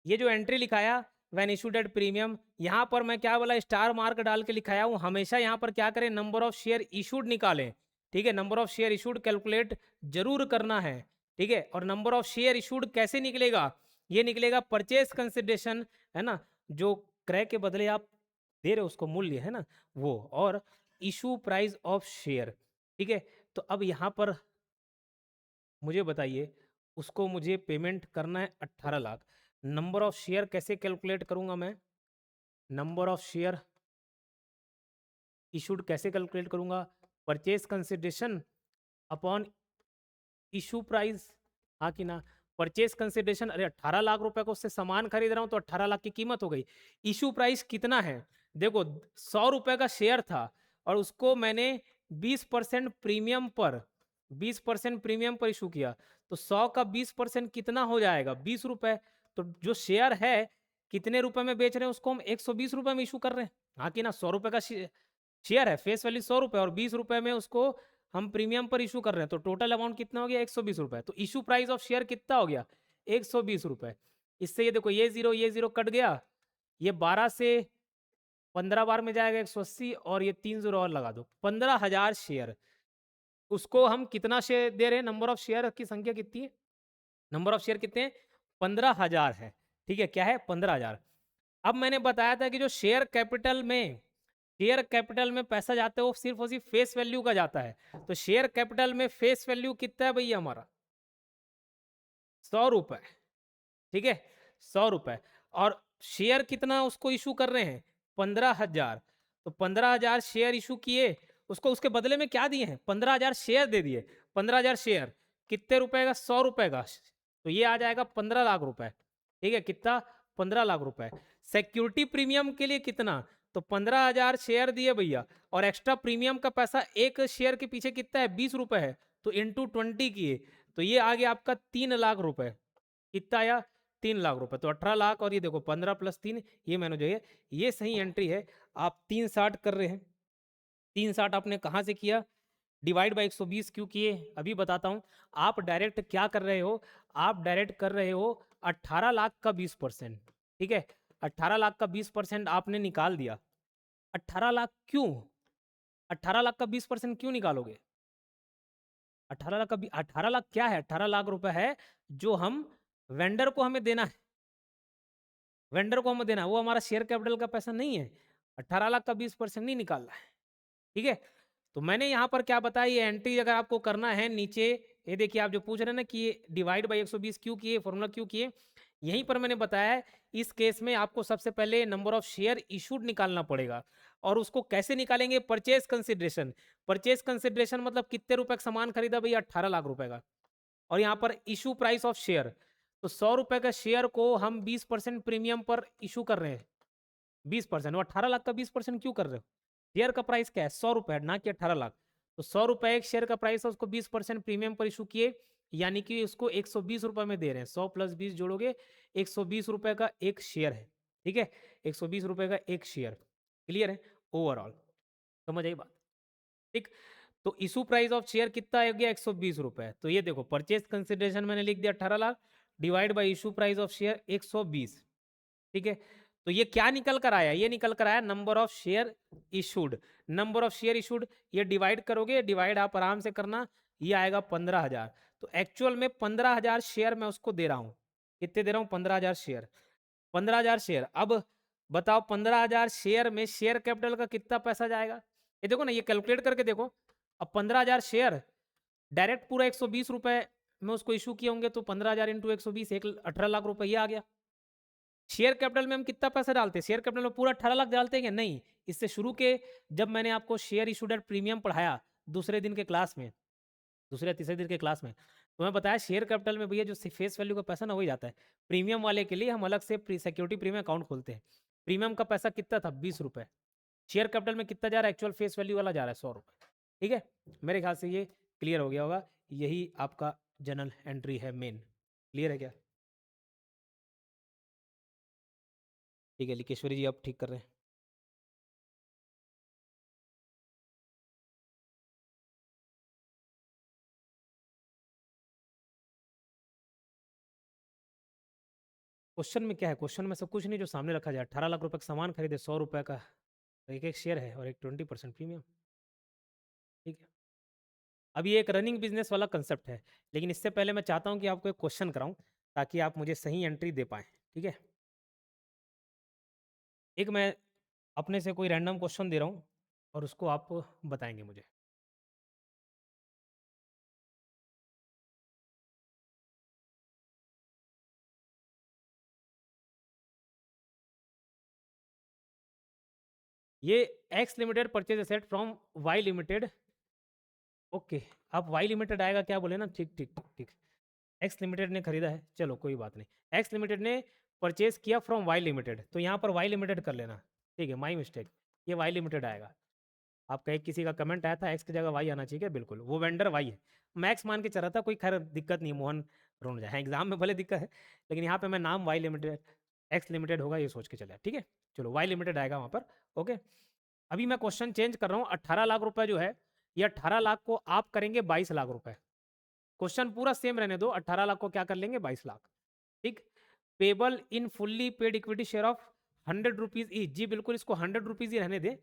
ये जो एंट्री लिखाया वैन इशूड एट प्रीमियम, यहाँ पर मैं क्या बोला, स्टार मार्क डाल के लिखाया हूँ। हमेशा यहाँ पर क्या करें, नंबर ऑफ शेयर इशूड निकालें। ठीक है, number of share issued calculate जरूर करना है। ठीक है, और नंबर ऑफ शेयर इशूड कैसे निकलेगा? ये निकलेगा परचेज कंसिडरेशन, है ना, जो क्रय के बदले आप दे रहे हो उसको मूल्य, है ना वो, और इशू प्राइस ऑफ शेयर। ठीक है, तो अब यहाँ पर मुझे बताइए, उसको मुझे पेमेंट करना है 18 लाख। नंबर ऑफ शेयर कैसे कैलकुलेट करूंगा मैं? नंबर ऑफ शेयर इशूड कैसे कैलकुलेट करूंगा? Purchase consideration upon issue price, हाँ कि ना। परचेज कंसिडरेशन, अरे 18 लाख रुपए को उससे सामान खरीद रहा हूं तो 18 लाख की कीमत हो गई। इशू प्राइस कितना है? देखो 100 रुपए का शेयर था और उसको मैंने 20% प्रीमियम पर, 20% प्रीमियम पर इशू किया, तो 100 का 20% कितना हो जाएगा? 20 रुपए। तो जो शेयर है कितने रुपए में बेच रहे हैं उसको हम 120 रुपए में इशू कर रहे हैं, हाँ कि ना। 100 रुपए का शेयर है, फेस वैल्यू 100 रुपए, और 20 रुपए में उसको हम प्रीमियम पर इशू कर रहे हैं, तो टोटल अमाउंट कितना हो गया? 120 रुपए। तो इशू प्राइस ऑफ शेयर कितना हो गया? 120 रुपए। इससे ये देखो, ये जीरो कट गया, ये 12 से 15 बार में जाएगा 180, और ये 3 जीरो और लगा दो, 15,000 शेयर। उसको हम कितना शेयर दे रहे हैं? नंबर ऑफ शेयर की संख्या कितनी है? नंबर ऑफ शेयर कितने हैं? 15,000 है। ठीक है, क्या है? 15,000। अब मैंने बताया था कि जो शेयर कैपिटल में शेयर कैपिटल में पैसा जाता है वो सिर्फ और सिर्फ फेस वैल्यू का जाता है। तो शेयर कैपिटल में फेस वैल्यू कितना है भैया हमारा? 100 रुपए। ठीक है, 100 रुपए। और शेयर कितना उसको इशू कर रहे हैं? 15,000। तो 15,000 शेयर इशू किए, उसको उसके बदले में क्या दिए हैं? 15,000 शेयर दे दिए। 15,000 शेयर कितने रुपए का? 100 रुपए का। तो ये आ जाएगा 15 लाख रुपए। ठीक है, कितना? 15 लाख रुपए। सिक्योरिटी प्रीमियम के लिए कितना? तो 15,000 शेयर दिए भैया, और एक्स्ट्रा प्रीमियम का पैसा एक शेयर के पीछे कितना है? 20 रुपए है। तो इंटू 20 किए, तो ये आ गया आपका 3 लाख रुपए। कितना आया? 3 लाख रुपए। तो 18 लाख, और ये देखो 15 + 3, ये मैंने जो है, ये सही एंट्री है। आप 360 कर रहे हैं। 360 आपने कहाँ से किया? डिवाइड बाई 120 क्यों किए? अभी बताता हूँ। आप डायरेक्ट क्या कर रहे हो? आप डायरेक्ट कर रहे हो 18 लाख का 20%। ठीक है, 18 लाख का 20% आपने निकाल दिया। 18 लाख क्यों? 18 लाख का 20% क्यों निकालोगे? 18 लाख का 18 लाख क्या है? 18 लाख रुपए है जो हम वेंडर को हमें देना है। वेंडर को हमें देना है, वो हमारा शेयर कैपिटल का पैसा नहीं है। 18 लाख का 20% नहीं निकालना है। ठीक है, तो मैंने यहाँ पर क्या बताया, ये एंट्री अगर आपको करना है नीचे, ये देखिए आप जो पूछ रहे हैं ना कि ये डिवाइड बाई 120 क्यों किए, फॉर्मूला क्यों किए, यहीं पर मैंने बताया है। इस केस में आपको सबसे पहले नंबर ऑफ शेयर इशूड निकालना पड़ेगा। और उसको कैसे निकालेंगे? Purchase consideration. परचेज कंसिडरेशन मतलब कितने रुपए का सामान खरीदा भैया? 18 लाख रुपए का। और यहाँ पर इशू प्राइस ऑफ शेयर, तो 100 रुपए का शेयर को हम 20% प्रीमियम पर इशू कर रहे हैं। 20%, वो 18 लाख का 20% क्यों कर रहे हो? शेयर का प्राइस क्या है? 100 रुपए, ना कि 18 लाख। तो 100 रुपए एक शेयर का प्राइस है, उसको 20% प्रीमियम पर इशू किए, यानी कि उसको 120 रुपए में दे रहे हैं। 100 + 20 जोड़ोगे, 120 रुपए का एक शेयर है। ठीक है, 120 रुपए का एक शेयर। क्लियर है? ओवरऑल समझ आई बात? ठीक। तो इशू प्राइस ऑफ शेयर कितना हो गया? 120 रुपए। तो ये देखो परचेज कंसिडरेशन मैंने लिख दिया 18 lakh, divide by issue price of share 120। ठीक है, तो ये क्या निकल कर आया? ये निकल कर आया number of share issued. Number of share issued, ये डिवाइड करोगे, डिवाइड आप आराम से करना, ये आएगा 15,000। तो एक्चुअल में 15,000 शेयर मैं उसको दे रहा हूँ। कितने दे रहा हूँ? 15,000 शेयर। 15,000 शेयर। अब बताओ 15,000 शेयर में शेयर कैपिटल का कितना पैसा जाएगा? ये देखो ना, ये कैलकुलेट करके देखो। अब 15,000 शेयर डायरेक्ट पूरा 120 रुपए में उसको इशू किए होंगे, तो 15,000 इंटू 120, 18 लाख रुपए ये आ गया। शेयर कैपिटल में हम कितना पैसा डालते हैं? शेयर कैपिटल में पूरा 18 लाख डालते हैं क्या? नहीं। इससे शुरू के जब मैंने आपको शेयर इशूड एट प्रीमियम पढ़ाया दूसरे दिन के क्लास में, दूसरे तीसरे दिन के क्लास में, तो मैं बताया शेयर कैपिटल में भैया जो फेस वैल्यू का पैसा ना वही जाता है। प्रीमियम वाले के लिए हम अलग से सिक्योरिटी प्रीमियम अकाउंट खोलते हैं। प्रीमियम का पैसा कितना था? 20 रुपए। शेयर कैपिटल में कितना जा रहा है? एक्चुअल फेस वैल्यू वाला जा रहा है 100 रुपए। ठीक है, मेरे ख्याल से ये क्लियर हो गया होगा। यही आपका जनरल एंट्री है मेन। क्लियर है क्या? ठीक है, लिकेश्वरी जी आप ठीक कर रहे हैं। क्वेश्चन में क्या है? क्वेश्चन में सब कुछ नहीं, जो सामने रखा जाए। 18 लाख रुपए का सामान खरीदे, 100 रुपए का एक एक शेयर है, और एक 20% प्रीमियम। ठीक है, अब ये एक रनिंग बिजनेस वाला कंसेप्ट है, लेकिन इससे पहले मैं चाहता हूँ कि आपको एक क्वेश्चन कराऊं, ताकि आप मुझे सही एंट्री दे पाएँ। ठीक है, एक मैं अपने से कोई रैंडम क्वेश्चन दे रहा हूँ, और उसको आप बताएंगे मुझे। ये X limited purchase asset from Y limited. Okay, आप वाई लिमिटेड आएगा क्या बोले ना? ठीक ठीक ठीक। एक्स लिमिटेड ने खरीदा है, चलो कोई बात नहीं। एक्स लिमिटेड ने परचेज किया फ्रॉम वाई लिमिटेड, तो यहाँ पर वाई लिमिटेड कर लेना। ठीक है, माई मिस्टेक, ये वाई लिमिटेड आएगा। आपका एक किसी का कमेंट आया था एक्स की जगह वाई आना चाहिए, बिल्कुल वो वेंडर वाई है। मैक्स मान के चल रहा था, कोई खैर दिक्कत नहीं, मोहन रोन जाए एग्जाम में भले दिक्कत है, लेकिन यहाँ पे मैं नाम वाई लिमिटेड, एक्स लिमिटेड होगा ये सोच के चले। ठीक है, चलो वाई लिमिटेड आएगा वहाँ पर। ओके, अभी मैं क्वेश्चन चेंज कर रहा हूँ। 18 लाख रुपए जो है, ये 18 लाख को आप करेंगे 22 लाख रुपए। क्वेश्चन पूरा सेम रहने दो, 18 लाख को क्या कर लेंगे? 22 लाख। ठीक, payable in fully paid equity share of 100 rupees each. जी बिल्कुल, इसको 100 रुपीज ही रहने दे,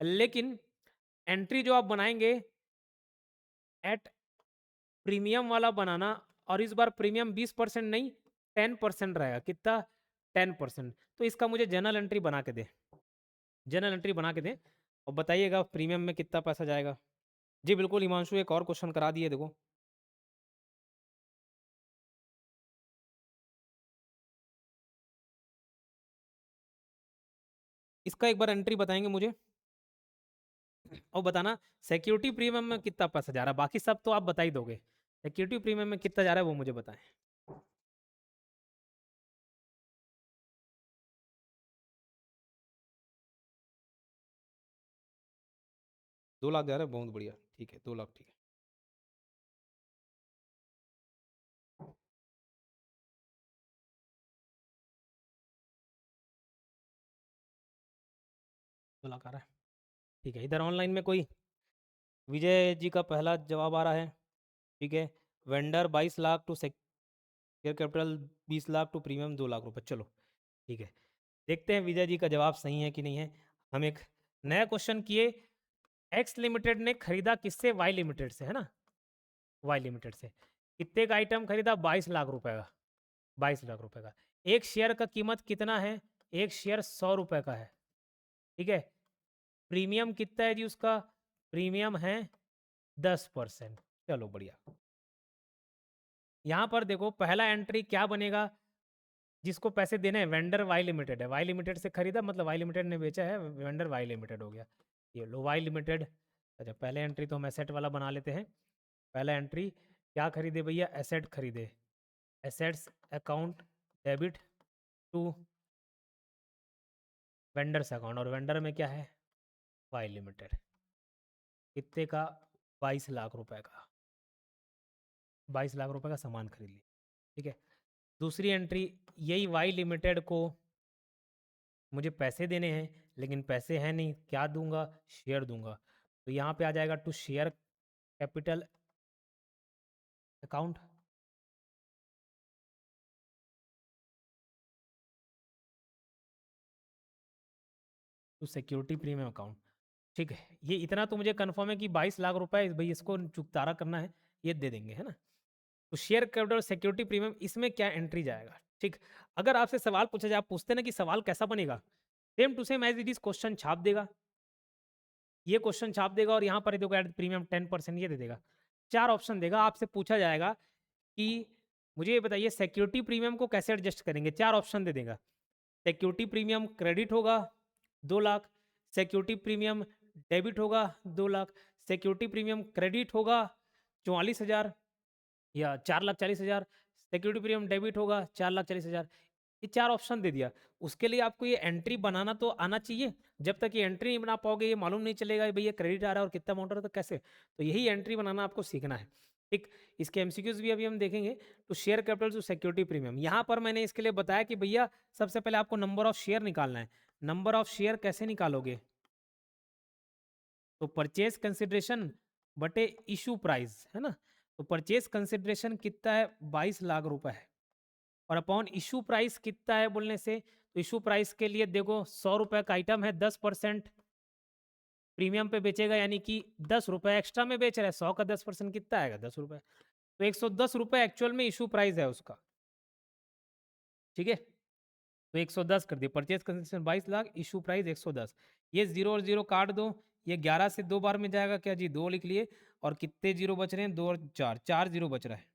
लेकिन एंट्री जो आप बनाएंगे एट प्रीमियम वाला बनाना। और इस बार प्रीमियम 20% नहीं 10% रहेगा। कितना? 10%। तो इसका मुझे जर्नल एंट्री बना के दे, जर्नल एंट्री बना के दे। और बताइएगा प्रीमियम में कितना पैसा जाएगा। जी बिल्कुल हिमांशु, एक और क्वेश्चन करा दिए देखो। इसका एक बार एंट्री बताएंगे मुझे, और बताना सिक्योरिटी प्रीमियम में कितना पैसा जा रहा है, बाकी सब तो आप बता ही दोगे। सिक्योरिटी प्रीमियम में कितना जा रहा है वो मुझे बताएं। 2 लाख जा रहा है, बहुत बढ़िया, ठीक है 2 लाख, ठीक है। 2 लाख आ रहा है, ठीक है। इधर ऑनलाइन में कोई विजय जी का पहला जवाब आ रहा है, ठीक है। Vendor 22 lakh to share capital 20 lakh to premium 2 lakh रुपए, चलो ठीक है। देखते हैं विजय जी का जवाब सही है कि नहीं है। हम एक नया क्वेश्चन किए, एक्स लिमिटेड ने खरीदा किससे, वाई लिमिटेड से, है ना। वाई लिमिटेड से कितने का आइटम खरीदा, 22 लाख रुपए का। 22 लाख रुपए का। एक शेयर का कीमत कितना है, एक शेयर 100 रुपए का है, ठीक है। प्रीमियम कितना है जी उसका, प्रीमियम है 10%। चलो बढ़िया। यहाँ पर देखो पहला एंट्री क्या बनेगा, जिसको पैसे देने हैं वेंडर वाई लिमिटेड है, वाई लिमिटेड से खरीदा मतलब वाई लिमिटेड ने बेचा है, वेंडर वाई लिमिटेड हो गया। ये लो वाई लिमिटेड। अच्छा पहले एंट्री तो हम एसेट वाला बना लेते हैं। पहला एंट्री क्या खरीदे भैया, एसेट खरीदे, assets account debit to vendors account, और वेंडर में क्या है, वाई लिमिटेड। कितने का, 22 लाख रुपए का। 22 लाख रुपए का सामान खरीद लिया, ठीक है। दूसरी एंट्री, यही वाई लिमिटेड को मुझे पैसे देने हैं, लेकिन पैसे हैं नहीं, क्या दूंगा, शेयर दूंगा। तो यहाँ पे आ जाएगा to share capital account, to security premium account, ठीक है। ये इतना तो मुझे कंफर्म है कि 22 लाख रुपए भाई इसको चुकतारा करना है, ये दे देंगे, है ना। तो शेयर कैपिटल सिक्योरिटी प्रीमियम, इसमें क्या एंट्री जाएगा, ठीक। अगर आपसे सवाल पूछा जाए, आप पूछते ना कि सवाल कैसा बनेगा, same to same as it is question छाप देगा। ये क्वेश्चन छाप देगा और यहाँ पर देखो ऐड प्रीमियम 10% ये दे देगा। 4 ऑप्शन देगा, आपसे पूछा जाएगा कि मुझे ये बताइए सिक्योरिटी प्रीमियम को कैसे एडजस्ट करेंगे, 4 ऑप्शन दे देगा। सिक्योरिटी प्रीमियम क्रेडिट होगा 2 लाख, सिक्योरिटी प्रीमियम डेबिट होगा 2 लाख, सिक्योरिटी प्रीमियम क्रेडिट होगा 44,000 या 4,40,000, सिक्योरिटी प्रीमियम डेबिट होगा 4,40,000। ये 4 ऑप्शन दे दिया। उसके लिए आपको ये एंट्री बनाना तो आना चाहिए। जब तक ये एंट्री नहीं बना पाओगे, ये मालूम नहीं चलेगा भैया क्रेडिट आ रहा है और कितना अमाउंट आ रहा है, तो कैसे। तो यही एंट्री बनाना आपको सीखना है, ठीक। इसके एमसीक्यूज भी अभी हम देखेंगे। तो share capital to security premium, यहाँ पर मैंने इसके लिए बताया कि भैया सबसे पहले आपको नंबर ऑफ शेयर निकालना है। नंबर ऑफ शेयर कैसे निकालोगे, तो परचेज कंसिडरेशन बटे इशू प्राइस, है ना। तो परचेज कंसिडरेशन कितना है, 22 लाख रुपए है, और अपॉन इशू प्राइस कितना है बोलने से, तो इशू प्राइस के लिए देखो 100 रुपए का आइटम है, 10% प्रीमियम पे बेचेगा, यानी कि 10 रुपए एक्स्ट्रा में बेच रहा है। 100 का 10% कितना आएगा, 10 रुपए। तो 110 रुपए एक्चुअल में इशू प्राइस है उसका, ठीक है। तो 110 कर दिए, purchase consideration 22 lakh, issue price 110। ये जीरो और जीरो काट दो, ये 11 से 2 बार में जाएगा क्या जी, 2 लिख लिए। और कितने जीरो बच रहे हैं, 2 और 4, 4 जीरो बच रहा है,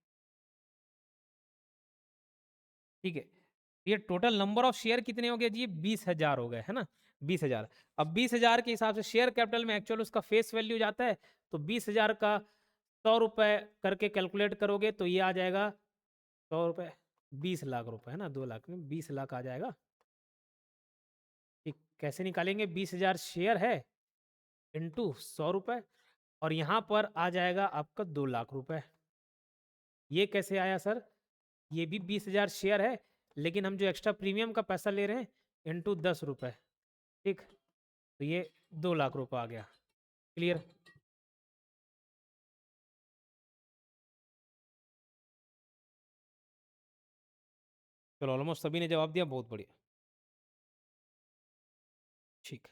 ठीक है। ये टोटल नंबर ऑफ शेयर कितने हो गए जी, 20,000 हो गए, है ना। 20,000। अब 20,000 के हिसाब से शेयर कैपिटल में एक्चुअल उसका फेस वैल्यू जाता है, तो 20,000 का 100 रुपए करके कैलकुलेट करोगे तो ये आ जाएगा 100 रुपए, 20 लाख रुपए, है ना। 2 लाख में 20 लाख आ जाएगा, ठीक। कैसे निकालेंगे, 20,000 शेयर है इंटू 100 रुपए, और यहाँ पर आ जाएगा आपका 2 लाख रुपए। ये कैसे आया सर, ये भी 20,000 शेयर है, लेकिन हम जो एक्स्ट्रा प्रीमियम का पैसा ले रहे हैं इंटू 10 रुपए, ठीक। तो ये 2 लाख रुपए आ गया, क्लियर। चलो ऑलमोस्ट सभी ने जवाब दिया, बहुत बढ़िया, ठीक।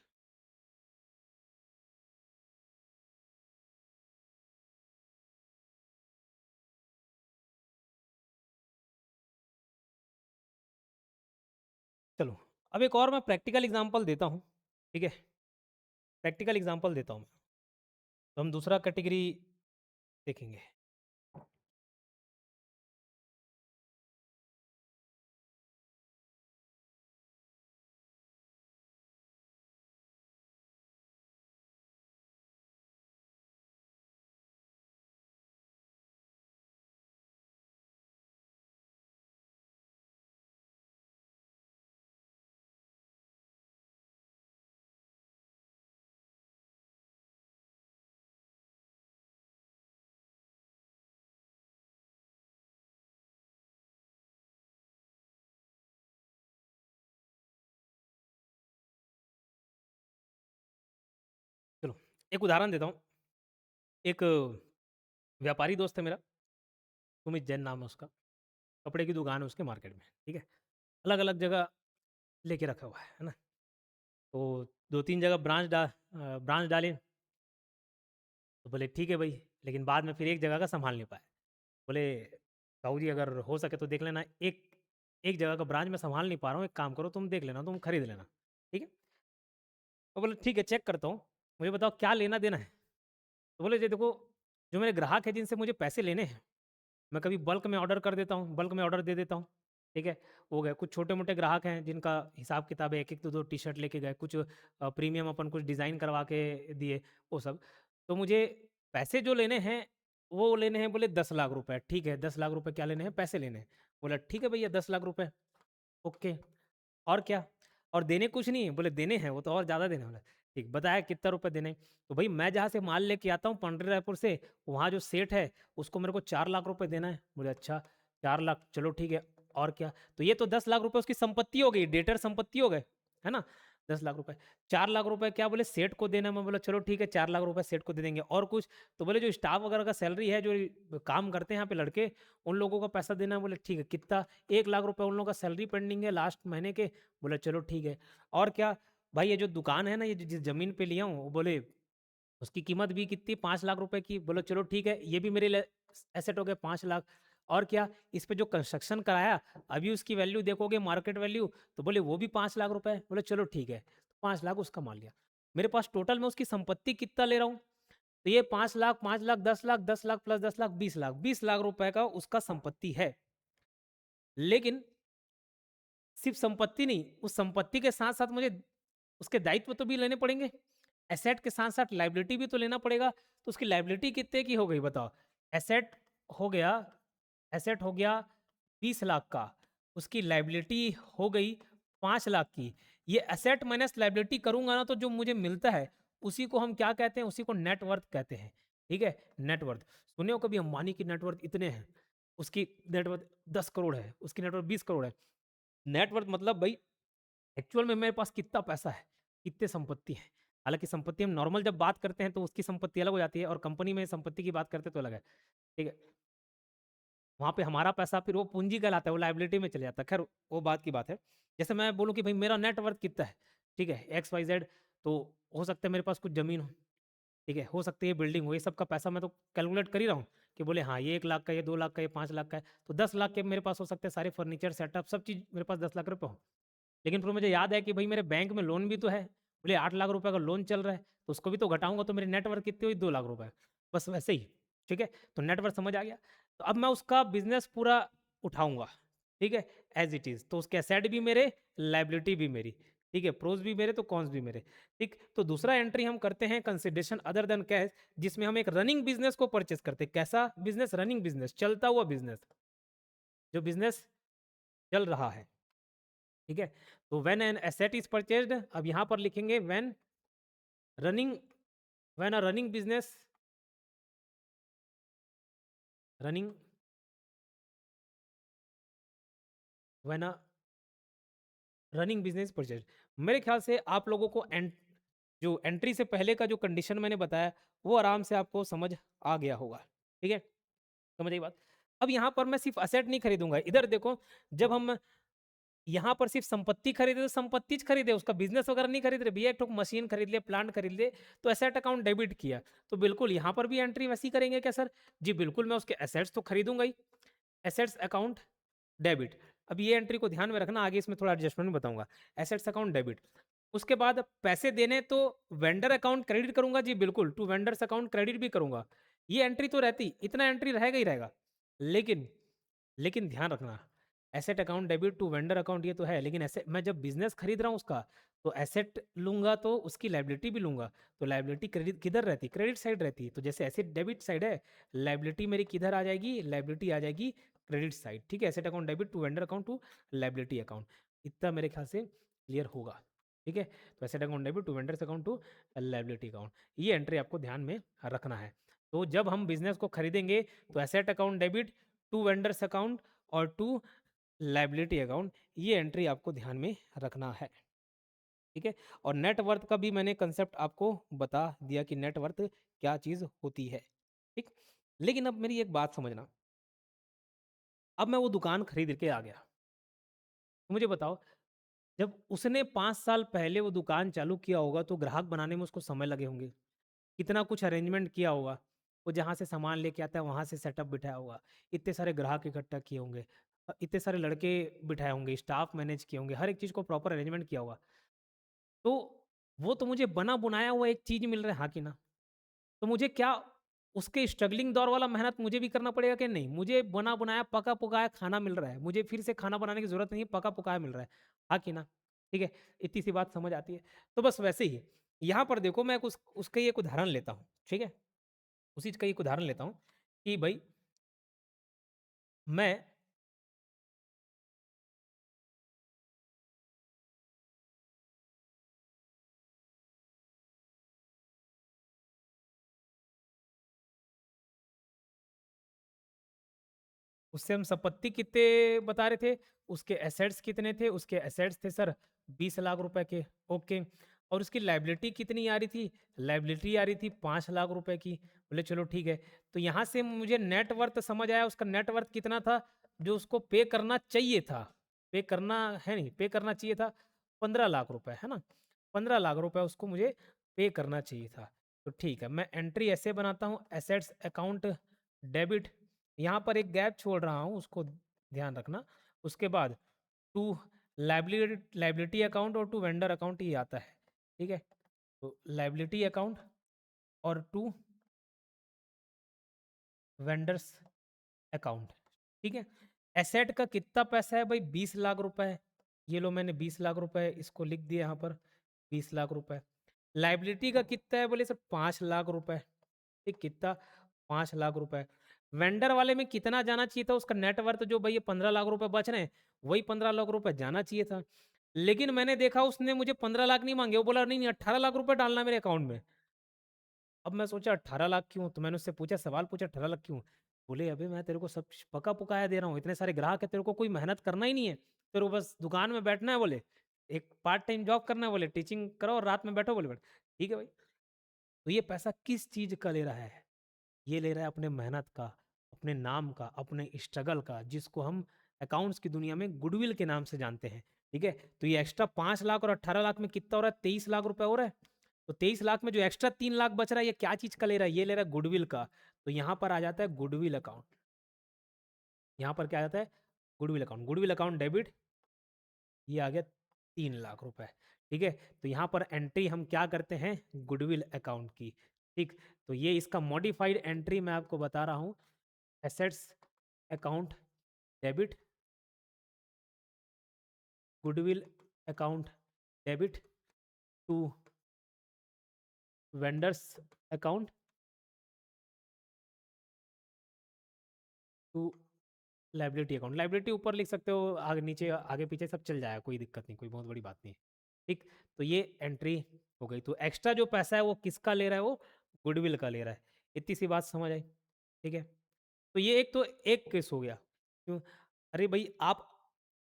चलो अब एक और मैं प्रैक्टिकल एग्जांपल देता हूँ, ठीक है। प्रैक्टिकल एग्जांपल देता हूँ मैं, तो हम दूसरा कैटेगरी देखेंगे। चलो एक उदाहरण देता हूँ। एक व्यापारी दोस्त है मेरा, सुमित जैन नाम है उसका, कपड़े की दुकान है उसके मार्केट में, ठीक है, अलग अलग जगह लेके रखा हुआ है ना। तो 2-3 जगह ब्रांच डाले, तो बोले ठीक है भाई, लेकिन बाद में फिर एक जगह का संभाल नहीं पाए। बोले ताऊ जी अगर हो सके तो देख लेना, एक एक जगह का ब्रांच मैं संभाल नहीं पा रहा हूँ, एक काम करो तुम देख लेना, तुम खरीद लेना, ठीक है। तो बोले ठीक है चेक करता हूँ, मुझे बताओ क्या लेना देना है। तो बोले जी देखो, जो मेरे ग्राहक हैं जिनसे मुझे पैसे लेने हैं, मैं कभी बल्क में ऑर्डर कर देता हूँ, बल्क में ऑर्डर दे देता हूँ, ठीक है। हो गए कुछ छोटे मोटे ग्राहक हैं जिनका हिसाब किताब है, एक एक दो दो टी शर्ट लेके गए, कुछ प्रीमियम अपन कुछ डिज़ाइन करवा के दिए, वो सब। तो मुझे पैसे जो लेने हैं वो लेने हैं, बोले 10 लाख रुपए, ठीक है 10 लाख रुपए क्या लेने हैं, पैसे लेने हैं। बोला ठीक है भैया 10 लाख रुपए, ओके, और क्या, और देने कुछ नहीं है, बोले देने हैं वो तो और ज़्यादा देने वाला है। ठीक बताया कितना रुपए देने हैं? तो भाई मैं जहाँ से माल लेके आता हूँ पंडरी रायपुर से, वहाँ जो सेठ है उसको मेरे को 4 लाख रुपए देना है। बोले अच्छा 4 लाख, चलो ठीक है, और क्या। तो ये तो 10 लाख रुपए उसकी संपत्ति हो गई, डेटर संपत्ति हो गए, है ना। 10 लाख रुपए, 4 लाख रुपए क्या बोले सेठ को देना है। मैं बोला चलो ठीक है 4 लाख रुपए सेठ को दे देंगे, और कुछ। तो बोले जो स्टाफ वगैरह का सैलरी है, जो काम करते हैं यहाँ पे लड़के, उन लोगों का पैसा देना है। बोले ठीक है कितना, 1 लाख रुपए उन लोगों का सैलरी पेंडिंग है लास्ट महीने के। बोले चलो ठीक है, और क्या। भाई ये जो दुकान है ना, ये जिस ज़मीन पे लिया हूँ, वो बोले उसकी कीमत भी कितनी, 5 लाख रुपए की। बोलो चलो ठीक है, ये भी मेरे लिए एसेट हो गए 5 लाख, और क्या। इस पे जो कंस्ट्रक्शन कराया, अभी उसकी वैल्यू देखोगे मार्केट वैल्यू, तो बोले वो भी 5 लाख रुपए। बोले चलो ठीक है, 5 लाख उसका मान लिया। मेरे पास टोटल में उसकी संपत्ति कितना ले रहा हूँ, तो ये 5 लाख, 5 लाख, 10 लाख, 10 लाख प्लस 10 लाख, 20 लाख, 20 लाख रुपए का उसका संपत्ति है। लेकिन सिर्फ संपत्ति नहीं, उस संपत्ति के साथ साथ मुझे उसके दायित्व तो भी लेने पड़ेंगे, एसेट के साथ साथ लाइबिलिटी भी तो लेना पड़ेगा। तो उसकी लाइबिलिटी कितने की हो गई बताओ। एसेट हो गया, एसेट हो गया 20 लाख का, उसकी लाइबिलिटी हो गई 5 लाख की। ये एसेट माइनस लाइबिलिटी करूंगा ना, तो जो मुझे मिलता है उसी को हम क्या कहते हैं, उसी को नेटवर्थ कहते हैं, ठीक है। नेटवर्थ सुने हो कभी, अंबानी की नेटवर्थ इतने हैं, उसकी नेटवर्थ 10 करोड़ है, उसकी नेटवर्थ 20 करोड़ है। नेटवर्थ मतलब भाई एक्चुअल में मेरे पास कितना पैसा है, कितने संपत्ति है। हालांकि संपत्ति हम नॉर्मल जब बात करते हैं तो उसकी संपत्ति अलग हो जाती है, और कंपनी में संपत्ति की बात करते तो अलग है, ठीक है। वहाँ पे हमारा पैसा फिर वो पूंजी कहलाता है, वो लाइबिलिटी में चले जाता है, खैर वो बात की बात है। जैसे मैं बोलूँ कि भाई मेरा नेटवर्थ कितना है, ठीक है, XYZ, तो हो सकता है मेरे पास कुछ जमीन हो, ठीक है, हो सकती है बिल्डिंग हो, ये सब का पैसा मैं तो कैलकुलेट कर ही रहा हूँ कि बोले हाँ ये 1 लाख का, ये 2 लाख का, ये 5 लाख का है, तो 10 लाख के मेरे पास हो सकते हैं सारे फर्नीचर सेटअप सब चीज़, मेरे पास 10 लाख रुपए हो। लेकिन फिर मुझे याद है कि भाई मेरे बैंक में लोन भी तो है, बोले 8 लाख रुपए का लोन चल रहा है, तो उसको भी तो घटाऊंगा, तो मेरे नेटवर्थ कितनी हुई, 2 लाख रुपए, बस वैसे ही, ठीक है। तो नेटवर्थ समझ आ गया। तो अब मैं उसका बिजनेस पूरा उठाऊंगा, ठीक है, एज इट इज। तो उसके एसेट भी मेरे, लाइबिलिटी भी मेरी, ठीक है, प्रोज भी मेरे तो कॉन्स भी मेरे, ठीक। तो दूसरा एंट्री हम करते हैं कंसिडरेशन अदर देन कैश, जिसमें हम एक रनिंग बिजनेस को परचेस करते हैं। कैसा बिजनेस, रनिंग बिजनेस, चलता हुआ बिजनेस, जो बिजनेस चल रहा है, ठीक है। तो when an asset is purchased, अब यहां पर लिखेंगे when running, when a running business, running, when a running business purchase. मेरे ख्याल से आप लोगों को जो एंट्री से पहले का जो कंडीशन मैंने बताया, वो आराम से आपको समझ आ गया होगा, ठीक है, समझ आई बात। अब यहाँ पर मैं सिर्फ असेट नहीं खरीदूंगा, इधर देखो, जब हम यहाँ पर सिर्फ संपत्ति खरीदे तो संपत्ति खरीदे, उसका बिजनेस वगैरह नहीं खरीद रहे भैया, एक ठोक मशीन खरीद ले, प्लांट खरीद ले, तो एसेट अकाउंट डेबिट किया। तो बिल्कुल यहाँ पर भी एंट्री वैसी करेंगे क्या सर? जी बिल्कुल, मैं उसके एसेट्स तो खरीदूंगा ही, एसेट्स अकाउंट डेबिट। अब ये एंट्री को ध्यान में रखना, आगे इसमें थोड़ा एडजस्टमेंट बताऊंगा। एसेट्स अकाउंट डेबिट, उसके बाद पैसे देने तो वेंडर अकाउंट क्रेडिट करूंगा जी, बिल्कुल टू वेंडर्स अकाउंट क्रेडिट भी करूंगा। ये एंट्री तो रहती, इतना एंट्री रहेगा ही रहेगा। लेकिन लेकिन ध्यान रखना, asset account debit to vendor account ये तो है, लेकिन ऐसे मैं जब बिजनेस खरीद रहा हूँ उसका, तो एसेट लूंगा तो उसकी लाइबिलिटी भी लूंगा। तो लाइबिलिटी क्रेडिट किधर रहती है? क्रेडिट साइड रहती है। तो जैसे एसेट डेबिट साइड है, लाइबिलिटी मेरी किधर आ जाएगी? लाइबिलिटी आ जाएगी क्रेडिट साइड। ठीक है, asset account debit to vendor account to liability account. इतना मेरे ख्याल से क्लियर होगा। ठीक है, तो asset account debit to vendors account to liability account, ये एंट्री आपको ध्यान में रखना है। तो जब हम बिजनेस को खरीदेंगे तो asset account debit to vendors account और टू लाइबिलिटी अकाउंट, ये एंट्री आपको ध्यान में रखना है। ठीक है, और नेटवर्थ का भी मैंने कंसेप्ट आपको बता दिया कि नेटवर्थ क्या चीज होती है। ठीक, लेकिन अब मेरी एक बात समझना, अब मैं वो दुकान खरीद के आ गया, तो मुझे बताओ, जब उसने 5 साल पहले वो दुकान चालू किया होगा तो ग्राहक बनाने में उसको समय लगे होंगे, कितना कुछ अरेंजमेंट किया होगा, वो जहाँ से सामान लेके आता है वहाँ से सेटअप बिठाया होगा, इतने सारे ग्राहक इकट्ठा किए होंगे, इतने सारे लड़के बिठाए होंगे, स्टाफ मैनेज किए होंगे, हर एक चीज़ को प्रॉपर अरेंजमेंट किया होगा। तो वो तो मुझे बना बुनाया हुआ एक चीज़ मिल रहा है, हाँ कि ना? तो मुझे क्या उसके स्ट्रगलिंग दौर वाला मेहनत मुझे भी करना पड़ेगा कि नहीं? मुझे बना बनाया पका पकाया खाना मिल रहा है, मुझे फिर से खाना बनाने की जरूरत नहीं है, पका पकाया मिल रहा है, हाँ कि ना? ठीक है, इतनी सी बात समझ आती है। तो बस वैसे ही यहाँ पर देखो, मैं उसका ही एक उदाहरण लेता हूँ। ठीक है, उसी का एक उदाहरण लेता हूँ कि भाई मैं उससे हम संपत्ति कितने बता रहे थे, उसके एसेट्स कितने थे? उसके एसेट्स थे सर 20 लाख रुपए के। ओके, और उसकी लाइबिलिटी कितनी आ रही थी? लाइबिलिटी आ रही थी 5 लाख रुपए की। बोले चलो ठीक है, तो यहाँ से मुझे नेटवर्थ समझ आया, उसका नेटवर्थ कितना था जो उसको पे करना चाहिए था? पे करना है नहीं, पे करना चाहिए था 15 लाख रुपए, है ना? 15 लाख रुपए उसको मुझे पे करना चाहिए था। तो ठीक है, मैं एंट्री ऐसे बनाता हूँ, एसेट्स अकाउंट डेबिट, यहाँ पर एक गैप छोड़ रहा हूँ, उसको ध्यान रखना। उसके बाद टू लाइबिलिटी अकाउंट और टू वेंडर अकाउंट ही आता है। ठीक है, तो लाइबिलिटी अकाउंट और टू वेंडर्स अकाउंट। ठीक है, एसेट का कितना पैसा है भाई? 20 लाख रुपए है। ये लो, मैंने 20 लाख रुपए इसको लिख दिया यहाँ पर, 20 लाख रुपए। लाइबिलिटी का कितना है? बोले सर 5 लाख रुपए। ठीक, कितना? 5 लाख रुपए। वेंडर वाले में कितना जाना चाहिए था? उसका नेटवर्थ जो भाई ये 15 लाख रुपए बच रहे हैं, वही 15 लाख रुपए जाना चाहिए था। लेकिन मैंने देखा उसने मुझे 15 लाख नहीं मांगे, वो बोला नहीं नहीं 18 लाख रुपए डालना मेरे अकाउंट में। अब मैं सोचा 18 लाख क्यों, तो मैंने उससे पूछा, सवाल पूछा 18 लाख क्यों? बोले अबे मैं तेरे को सब पका पुकाया दे रहा हूँ, इतने सारे ग्राहक है, तेरे को कोई मेहनत करना ही नहीं है, तेरे को बस दुकान में बैठना है, बोले एक पार्ट टाइम जॉब करना है, बोले टीचिंग करो और रात में बैठो, बोले बैठ। ठीक है भाई, तो ये पैसा किस चीज का ले रहा है? ये ले रहा है अपने मेहनत का, अपने नाम का, अपने स्ट्रगल का, जिसको हम अकाउंट्स की दुनिया में गुडविल के नाम से जानते हैं। ठीक है, तो ये एक्स्ट्रा 5 लाख और 18 लाख में कितना हो रहा है? 23 लाख रुपए हो रहा है। तो 23 लाख में जो एक्स्ट्रा 3 लाख बच रहा है, ये क्या चीज का ले रहा है? ये ले रहा है गुडविल का। तो यहाँ पर आ जाता है गुडविल अकाउंट। यहाँ पर क्या आ जाता है? Goodwill account. Goodwill account debit, ये आ गया 3 लाख रुपए। ठीक है, तो यहाँ पर एंट्री हम क्या करते हैं? गुडविल अकाउंट की। ठीक, तो ये इसका मॉडिफाइड एंट्री मैं आपको बता रहा हूँ, assets account debit, goodwill account debit to vendors account to liability account. Liability ऊपर लिख सकते हो, आगे नीचे आगे पीछे सब चल जाएगा, कोई दिक्कत नहीं, कोई बहुत बड़ी बात नहीं है। ठीक, तो ये एंट्री हो गई। तो एक्स्ट्रा जो पैसा है वो किसका ले रहा है? वो गुडविल का ले रहा है। इतनी सी बात समझ आई? ठीक है, तो ये एक तो एक केस हो गया। क्यों? अरे भाई आप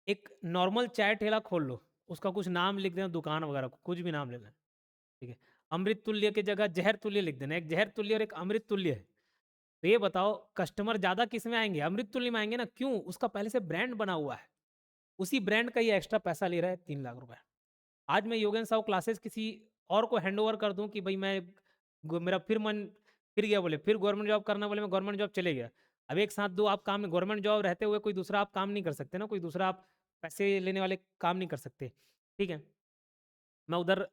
एक नॉर्मल चाय ठेला खोल लो, उसका कुछ नाम लिख देना, दुकान वगैरह को कुछ भी नाम ले लेना। ठीक है, अमृत तुल्य की जगह जहर तुल्य लिख देना, एक जहर तुल्य और एक अमृत तुल्य है। तो ये बताओ कस्टमर ज्यादा किस में आएंगे? अमृत तुल्य में आएंगे ना। क्यों? उसका पहले से ब्रांड बना हुआ है, उसी ब्रांड का ये एक्स्ट्रा पैसा ले रहा है 3 लाख रुपए। आज मैं योगेन साहु क्लासेस किसी और को हैंड ओवर कर दूं कि भाई मैं मेरा फिर मन फिर गया, बोले फिर गवर्नमेंट जॉब करना, बोले मैं गवर्नमेंट जॉब चले गया। अब एक साथ दो आप काम, गवर्नमेंट जॉब रहते हुए कोई दूसरा आप काम नहीं कर सकते ना, कोई दूसरा आप पैसे लेने वाले काम नहीं कर सकते। ठीक है, मैं उधर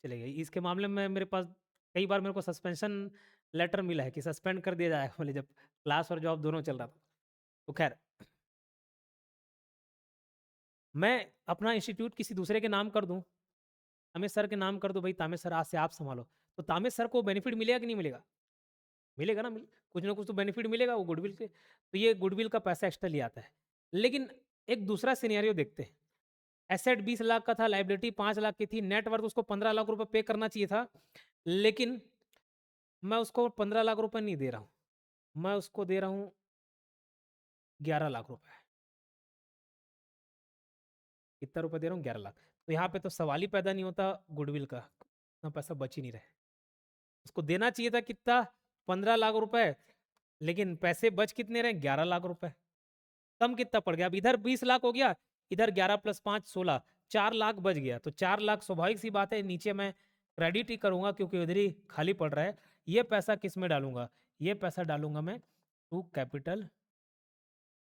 चले गई। इसके मामले में मेरे पास कई बार मेरे को सस्पेंशन लेटर मिला है कि सस्पेंड कर दिया जाएगा, बोले जब क्लास और जॉब दोनों चल रहा था। तो खैर, मैं अपना इंस्टीट्यूट किसी दूसरे के नाम कर दूं, तामेश सर के नाम कर दो, भाई तामेश सर आज से आप संभालो, तो तामेश सर को बेनिफिट मिलेगा कि नहीं मिलेगा? मिलेगा ना, कुछ ना कुछ तो बेनिफिट मिलेगा वो गुडविल के। तो ये गुडविल का पैसा एक्स्ट्रा लिया आता है। लेकिन एक दूसरा सिनेरियो देखते हैं। एसेट 20 लाख का था, लाइबिलिटी 5 लाख की थी, नेटवर्थ उसको 15 लाख रुपए पे करना चाहिए था, लेकिन मैं उसको 15 लाख रुपए नहीं दे रहा हूँ, मैं उसको दे रहा हूँ 11 लाख रुपए। कितना रुपए दे रहा हूँ? 11 लाख। तो यहाँ पे तो सवाल ही पैदा नहीं होता गुडविल का, इतना पैसा बच ही नहीं रहे। उसको देना चाहिए था कितना? 15 लाख रुपए, लेकिन पैसे बच कितने रहे? 11 लाख रुपए। कम कितना पड़ गया? अब इधर 20 लाख हो गया, इधर 11 + 5 = 16, 4 लाख बच गया। तो 4 लाख स्वाभाविक सी बात है नीचे मैं क्रेडिट ही करूंगा, क्योंकि उधर ही खाली पड़ रहा है। ये पैसा किस में डालूंगा? ये पैसा डालूंगा मैं टू कैपिटल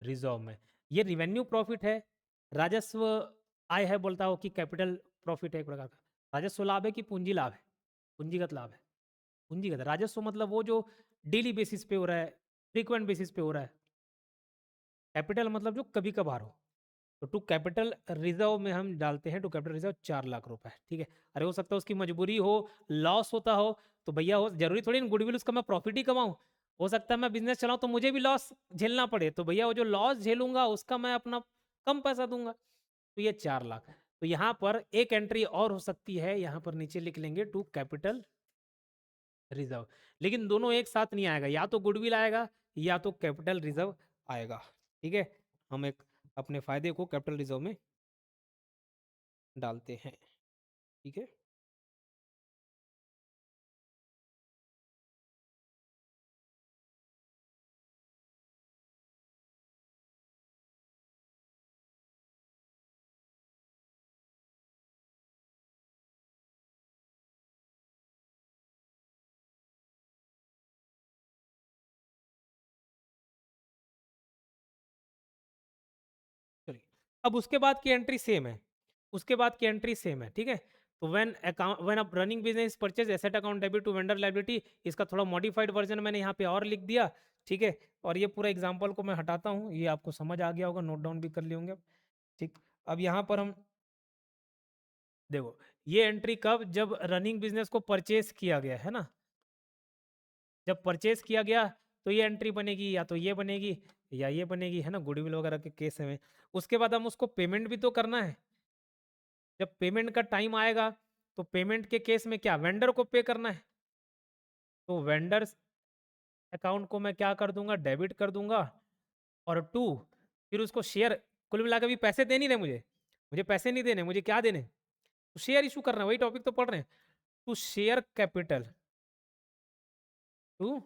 रिजर्व में। ये रिवेन्यू प्रॉफिट है, राजस्व आय है, बोलता हो कि कैपिटल प्रॉफिट है एक प्रकार का। राजस्व लाभ है कि पूंजी लाभ है? पूंजीगत लाभ है। पूंजीगत राजस्व मतलब वो जो डेली बेसिस पे हो रहा है, फ्रीक्वेंट बेसिस पे हो रहा है। कैपिटल मतलब जो कभी कभार हो। तो टू कैपिटल रिजर्व में हम डालते हैं, टू कैपिटल रिजर्व 4 लाख रुपए, ठीक है। अरे हो सकता है उसकी मजबूरी हो, लॉस होता हो, तो भैया हो जरूरी थोड़ी ना गुडविल उसका मैं प्रॉफिट ही कमाऊं। हो सकता है मैं बिजनेस चलाऊं तो मुझे भी लॉस झेलना पड़े, तो भैया वो जो लॉस झेलूंगा उसका मैं अपना कम पैसा दूंगा। तो ये 4 लाख। तो यहाँ पर एक एंट्री और हो सकती है, यहाँ पर नीचे लिख लेंगे टू कैपिटल रिजर्व। लेकिन दोनों एक साथ नहीं आएगा, या तो गुडविल आएगा या तो कैपिटल रिजर्व आएगा, ठीक है। हम एक अपने फायदे को कैपिटल रिजर्व में डालते हैं, ठीक है। चलिए, अब उसके बाद की एंट्री सेम है, उसके बाद की एंट्री सेम है, ठीक है। तो when account, when up running business purchase asset account debit to vendor liability, इसका थोड़ा मॉडिफाइड वर्जन मैंने यहाँ पे और लिख दिया, ठीक है। और ये पूरा एग्जांपल को मैं हटाता हूँ, ये आपको समझ आ गया होगा, नोट डाउन भी कर लिए होंगे, ठीक। अब यहाँ पर हम देखो, ये एंट्री कब? जब रनिंग बिजनेस को परचेज किया गया है ना, जब परचेज किया गया तो ये एंट्री बनेगी, या तो ये बनेगी या ये बनेगी, है ना, गुडविल वगैरह के केस में। उसके बाद हम उसको पेमेंट भी तो करना है। जब पेमेंट का टाइम आएगा तो पेमेंट के केस में क्या वेंडर को पे करना है, तो वेंडर्स अकाउंट को मैं क्या कर दूंगा? डेबिट कर दूंगा। और टू, फिर उसको शेयर, कुल मिला के भी पैसे दे नहीं रहे मुझे, मुझे पैसे नहीं देने, मुझे क्या देने? तो शेयर इशू करना है, वही टॉपिक तो पढ़ रहे हैं। To share capital, to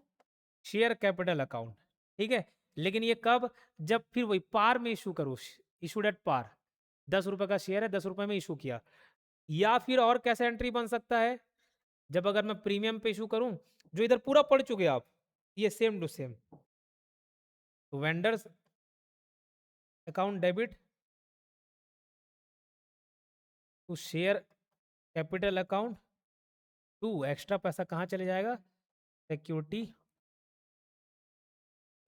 share capital account, ठीक है। लेकिन ये कब? जब फिर वही पार में इशू करो, इशूड एट पार, 10 रुपए का शेयर है, 10 रुपए में इशू किया। या फिर और कैसे एंट्री बन सकता है? जब अगर मैं प्रीमियम पे इशू करूं, जो इधर पूरा पढ़ चुके आप, ये सेम टू सेम। तो vendors account debit to share capital account, to extra पैसा कहाँ चले जाएगा? सिक्योरिटी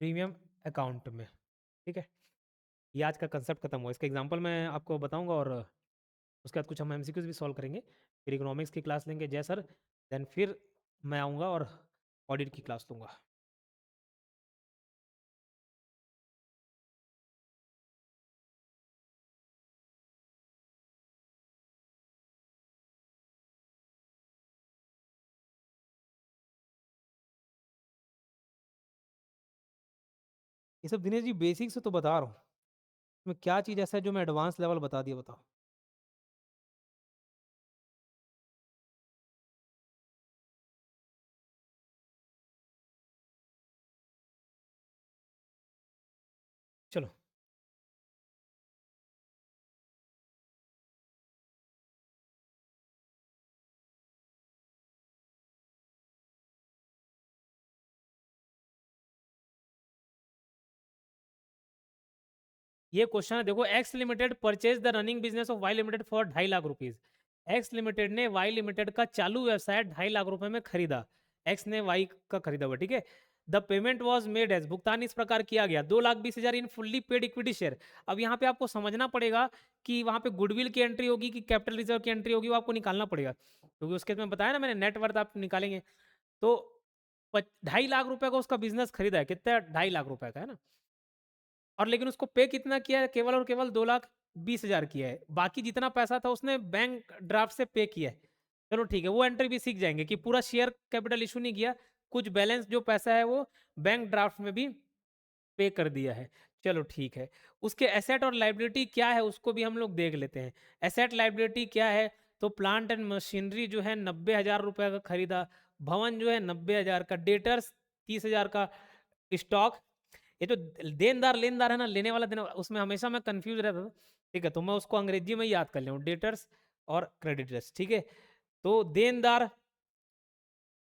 प्रीमियम अकाउंट में, ठीक है। ये आज का कंसेप्ट खत्म हुआ, इसका एग्जांपल मैं आपको बताऊंगा, और उसके बाद कुछ हम एमसीक्यूज भी सॉल्व करेंगे, फिर इकोनॉमिक्स की क्लास लेंगे जय सर, देन फिर मैं आऊँगा और ऑडिट की क्लास लूँगा। ये सब दिनेश जी बेसिक से तो बता रहा हूँ, मैं क्या चीज़ ऐसा है जो मैं एडवांस लेवल बता दिया, बताओ। चलो, ये क्वेश्चन है, देखो, X limited purchase the running business of Y limited for 2.5 lakh rupees. X limited ने वाई लिमिटेड का चालू व्यवसाय 2.5 लाख रुपए में खरीदा। एक्स ने वाई का खरीदा हुआ, ठीक है। The payment was made as, भुगतान इस प्रकार किया गया, 2,20,000 in fully paid equity share. अब यहाँ पे आपको समझना पड़ेगा कि वहां पे गुडविल की एंट्री होगी कि कैपिटल रिजर्व की एंट्री होगी, वो आपको निकालना पड़ेगा, क्योंकि उसके में बताया ना मैंने, नेटवर्थ आप निकालेंगे। तो 2.5 लाख रुपए का उसका बिजनेस खरीदा है, कितना, 2.5 लाख रुपए का, है ना। और लेकिन उसको पे कितना किया है, केवल और केवल 2,20,000 किया है, बाकी जितना पैसा था उसने बैंक ड्राफ्ट से पे किया है। चलो ठीक है, वो एंट्री भी सीख जाएंगे कि पूरा शेयर कैपिटल इशू नहीं किया, कुछ बैलेंस जो पैसा है वो बैंक ड्राफ्ट में भी पे कर दिया है। चलो ठीक है, उसके एसेट और लाइबिलिटी क्या है उसको भी हम लोग देख लेते हैं। एसेट लाइबिलिटी क्या है, तो प्लांट एंड मशीनरी जो है 90,000 रुपए का खरीदा, भवन जो है 90,000 का, डेटर्स 30,000 का, स्टॉक, ये जो देनदार लेनदार है ना, लेने वाला देने वाला, उसमें हमेशा मैं कंफ्यूज रहता था, ठीक है, तो मैं उसको अंग्रेजी में याद कर लूँ, डेटर्स और क्रेडिटर्स, ठीक है। तो देनदार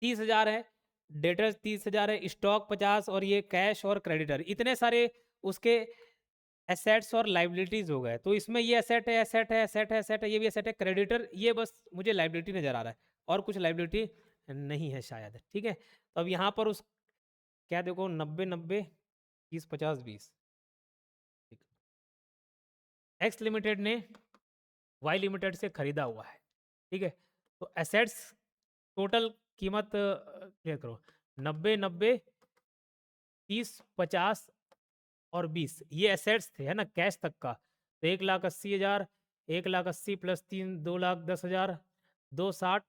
30,000 है, डेटर्स 30,000 है, स्टॉक 50, और ये कैश और क्रेडिटर, इतने सारे उसके एसेट्स और लाइबिलिटीज हो गए। तो इसमें ये एसेट है, एसेट है, एसेट है, एसेट है, ये भी एसेट है, क्रेडिटर, ये बस मुझे लाइबिलिटी नजर आ रहा है, और कुछ लाइबिलिटी नहीं है शायद, ठीक है। तो अब यहाँ पर उस, क्या देखो, 90-90, 30-50-20, एक्स लिमिटेड ने वाई लिमिटेड से खरीदा हुआ है, ठीक है। तो एसेट्स टोटल कीमत क्लियर करो, 90-90, 30-50 और 20, ये एसेट्स थे, है ना, कैश तक का। तो 1,80,000, 1,80,000 प्लस 3, 2,10,000, 2,60,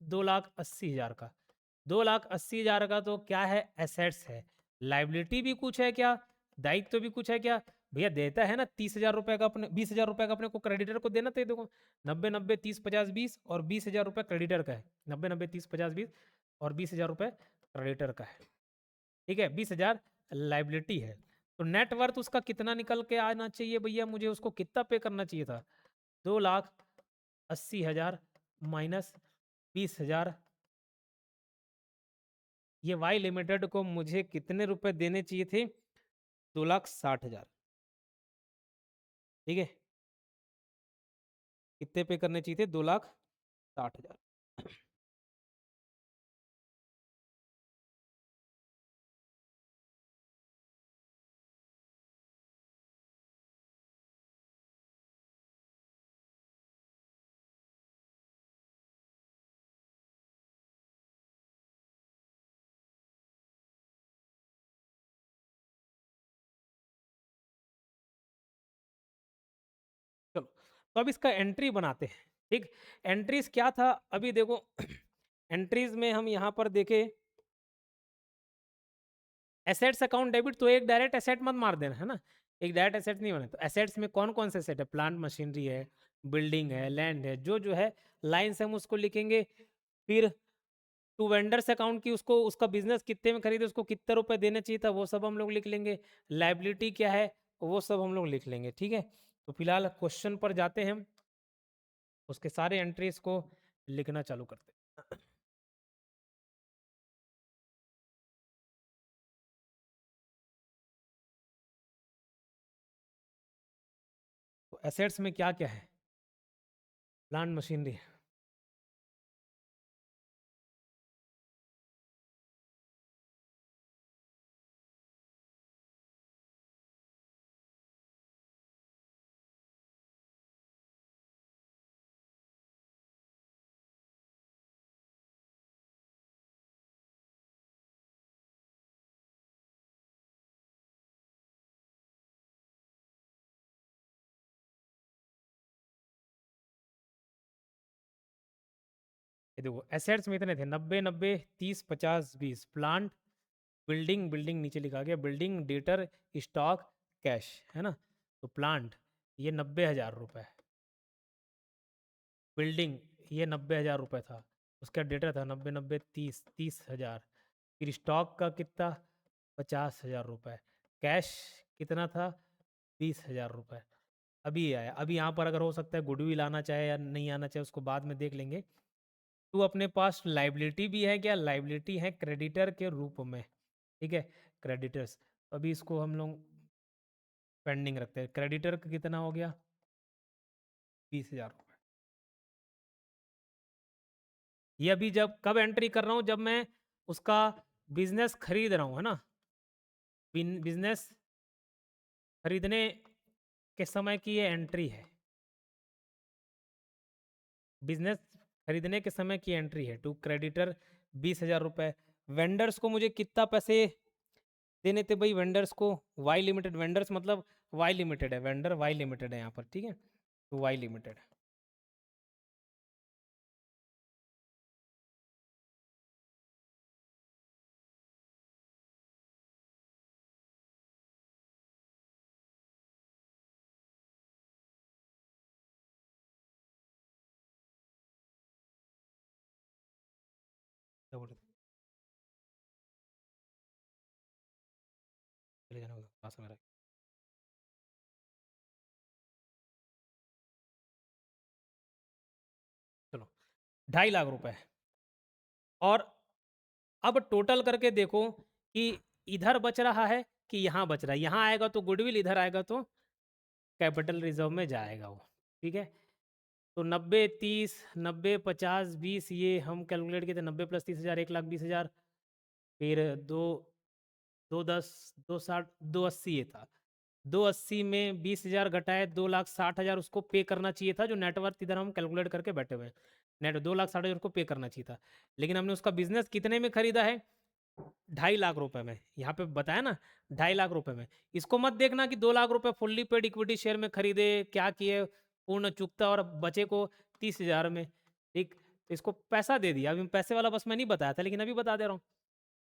2,80,000 का, 2,80,000 का तो क्या है, एसेट्स है। लाइबिलिटी भी कुछ है क्या, दायित्व भी कुछ है क्या, भैया देता है ना 30,000 रुपए का, अपने 20,000 रुपए का अपने को क्रेडिटर को देना, तो देखो 90-90, 30-50-20 और 20,000 रुपए क्रेडिटर का है, 90-90, 30-50-20 और 20,000 रुपए क्रेडिटर का है, ठीक है, 20,000 लाइबिलिटी है। तो नेटवर्थ उसका कितना निकल के आना चाहिए भैया, मुझे उसको कितना पे करना चाहिए था, 2,80,000 माइनस 20,000, ये वाई लिमिटेड को मुझे कितने रुपए देने चाहिए थे, 2,60,000, ठीक है, कितने पे करने चाहिए थे, 2,60,000। चलो, तो अब इसका एंट्री बनाते हैं, ठीक। एंट्रीज क्या था अभी देखो, एंट्रीज में हम यहाँ पर देखें, एसेट्स अकाउंट डेबिट, तो एक डायरेक्ट एसेट मत मार देना, है ना, एक डायरेक्ट एसेट नहीं बने। तो एसेट्स में कौन कौन से एसेट है, प्लांट मशीनरी है, बिल्डिंग है, लैंड है, जो है लाइन से हम उसको लिखेंगे। फिर टू वेंडर्स अकाउंट की, उसको उसका बिजनेस कितने में खरीदे, उसको कितने रुपए देने चाहिए था, वो सब हम लोग लिख लेंगे। लाइबिलिटी क्या है वो सब हम लोग लिख लेंगे, ठीक है। तो फिलहाल क्वेश्चन पर जाते हैं हम, उसके सारे एंट्रीज को लिखना चालू करते हैं। तो एसेट्स में क्या क्या है, प्लांट मशीनरी, ये देखो एसेट्स में इतने थे, 90-90, 30-50-20, प्लांट, बिल्डिंग, बिल्डिंग नीचे लिखा गया, बिल्डिंग, डेटर, स्टॉक, कैश, है ना। तो प्लांट ये 90,000 रुपए, बिल्डिंग ये 90,000 रुपए था, उसका डेटर था 90-90, 30-30,000, फिर स्टॉक का कितना, 50,000 रुपए, कैश कितना था, 20,000 रुपए। अभी आया, अभी यहाँ पर अगर हो सकता है गुडविल आना चाहे या नहीं आना चाहे, उसको बाद में देख लेंगे। तो अपने पास लाइबिलिटी भी है क्या, लाइबिलिटी है क्रेडिटर के रूप में, ठीक है, क्रेडिटर्स। अभी इसको हम लोग पेंडिंग रखते हैं, क्रेडिटर का कितना हो गया, 20,000 रुपये, ये अभी जब कब एंट्री कर रहा हूँ, जब मैं उसका बिजनेस खरीद रहा हूँ, है ना, बिजनेस खरीदने के समय की ये एंट्री है, बिजनेस खरीदने के समय की एंट्री है। टू क्रेडिटर 20,000 रुपये। वेंडर्स को मुझे कितना पैसे देने थे भाई, वेंडर्स को वाई लिमिटेड, वेंडर्स मतलब वाई लिमिटेड है, वेंडर वाई लिमिटेड है यहाँ पर, ठीक है, तो वाई लिमिटेड। क्या बोल रहे थे? चले जाना होगा पास में रख। चलो, 2.5 लाख रुपए। और अब टोटल करके देखो कि इधर बच रहा है कि यहाँ बच रहा है, यहाँ आएगा तो गुडविल, इधर आएगा तो कैपिटल रिजर्व में जाएगा वो, ठीक है। तो 90, 30, 90, 50, 20, ये हम कैलकुलेट किए थे, 90 + 30,000 1,20,000, फिर 2, 2, 10, 2, 60, 280 ये था। 280 में 20,000 घटाए, 2,60,000 उसको पे करना चाहिए था, जो नेटवर्थ इधर हम कैलकुलेट करके बैठे हुए हैं। नेट 2,60,000 उसको पे करना चाहिए था, लेकिन हमने उसका बिजनेस कितने में खरीदा है, 2.5 लाख रुपए में। यहाँ पे बताया ना, 2.5 लाख रुपए में। इसको मत देखना कि 2 लाख रुपए फुल्ली पेड इक्विटी शेयर में खरीदे, क्या किए, पूर्ण चुकता और बचे को 30,000 में, ठीक। तो इसको पैसा दे दिया, अभी पैसे वाला बस मैं नहीं बताया था, लेकिन अभी बता दे रहा हूँ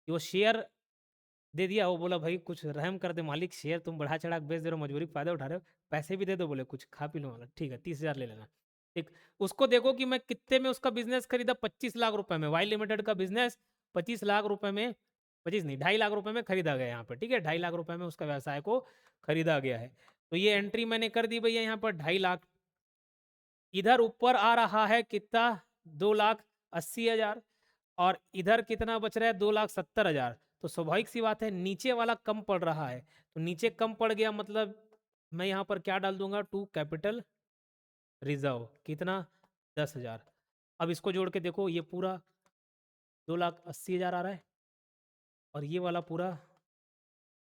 कि वो शेयर दे दिया। वो बोला भाई कुछ रहम कर दे मालिक, शेयर तुम बढ़ा चढ़ा के बेच दे रहे हो, मजबूरी का फायदा उठा रहे हो, पैसे भी दे दो, बोले कुछ खा पी लो, वाला ठीक है 30,000 ले लेना, ठीक। उसको देखो कि मैं कितने में उसका बिजनेस खरीदा, 25 लाख रुपए में। वाई लिमिटेड का बिजनेस 25 लाख रुपए में, 25 नहीं 2.5 लाख रुपए में खरीदा गया यहाँ पर, ठीक है, 2.5 लाख रुपए में उसका व्यवसाय को खरीदा गया है। तो ये एंट्री मैंने कर दी भैया यहाँ पर 2.5 लाख। इधर ऊपर आ रहा है कितना, 2,80,000, और इधर कितना बच रहा है, 2,70,000। तो स्वाभाविक सी बात है नीचे वाला कम पड़ रहा है, तो नीचे कम पड़ गया मतलब मैं यहाँ पर क्या डाल दूंगा, टू कैपिटल रिजर्व, कितना, 10,000। अब इसको जोड़ के देखो, ये पूरा 2,80,000 आ रहा है, और ये वाला पूरा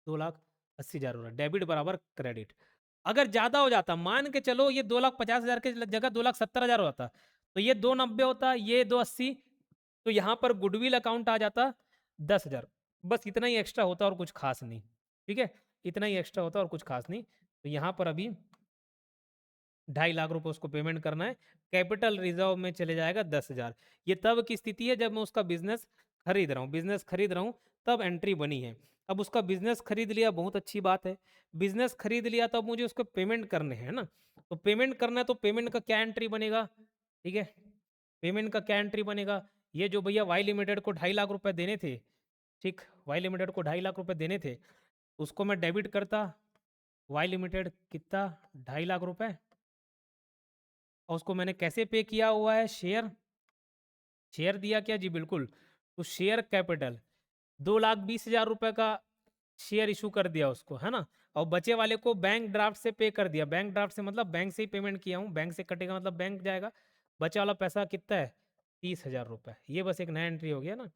2,80,000 हो रहा है। डेबिट बराबर क्रेडिट। अगर ज्यादा हो जाता, मान के चलो ये 2,50,000 के जगह 2,70,000 होता, तो ये 2,90 होता, ये 2,80, तो यहाँ पर गुडविल अकाउंट आ जाता 10,000। बस इतना ही एक्स्ट्रा होता और कुछ खास नहीं, ठीक है, इतना ही एक्स्ट्रा होता और कुछ खास नहीं। तो यहाँ पर अभी 2.5 लाख रुपए उसको पेमेंट करना है, कैपिटल रिजर्व में चले जाएगा 10,000। ये तब की स्थिति है जब मैं उसका बिजनेस खरीद रहा हूँ, बिजनेस खरीद रहा हूँ, तब एंट्री बनी है। अब उसका बिजनेस खरीद लिया, बहुत अच्छी बात है, बिजनेस खरीद लिया, तब मुझे उसको पेमेंट करने हैं ना। तो पेमेंट करना है, तो पेमेंट का क्या एंट्री बनेगा, ठीक है, पेमेंट का क्या एंट्री बनेगा, ये जो भैया वाई लिमिटेड को 2.5 लाख रुपए देने थे, ठीक, वाई लिमिटेड को 2.5 लाख रुपए देने थे, उसको मैं डेबिट करता, वाई लिमिटेड कितना, 2.5 लाख रुपए, और उसको मैंने कैसे पे किया हुआ है, शेयर, शेयर दिया क्या जी, बिल्कुल। तो शेयर कैपिटल 2,20,000 रुपए का शेयर इशू कर दिया उसको, है ना। और बचे वाले को बैंक ड्राफ्ट से पे कर दिया, बैंक ड्राफ्ट से मतलब बैंक से ही पेमेंट किया हूँ, बैंक से कटेगा मतलब बैंक जाएगा। बचा वाला पैसा कितना है, 30,000 रुपए। ये बस एक नया एंट्री हो गया ना।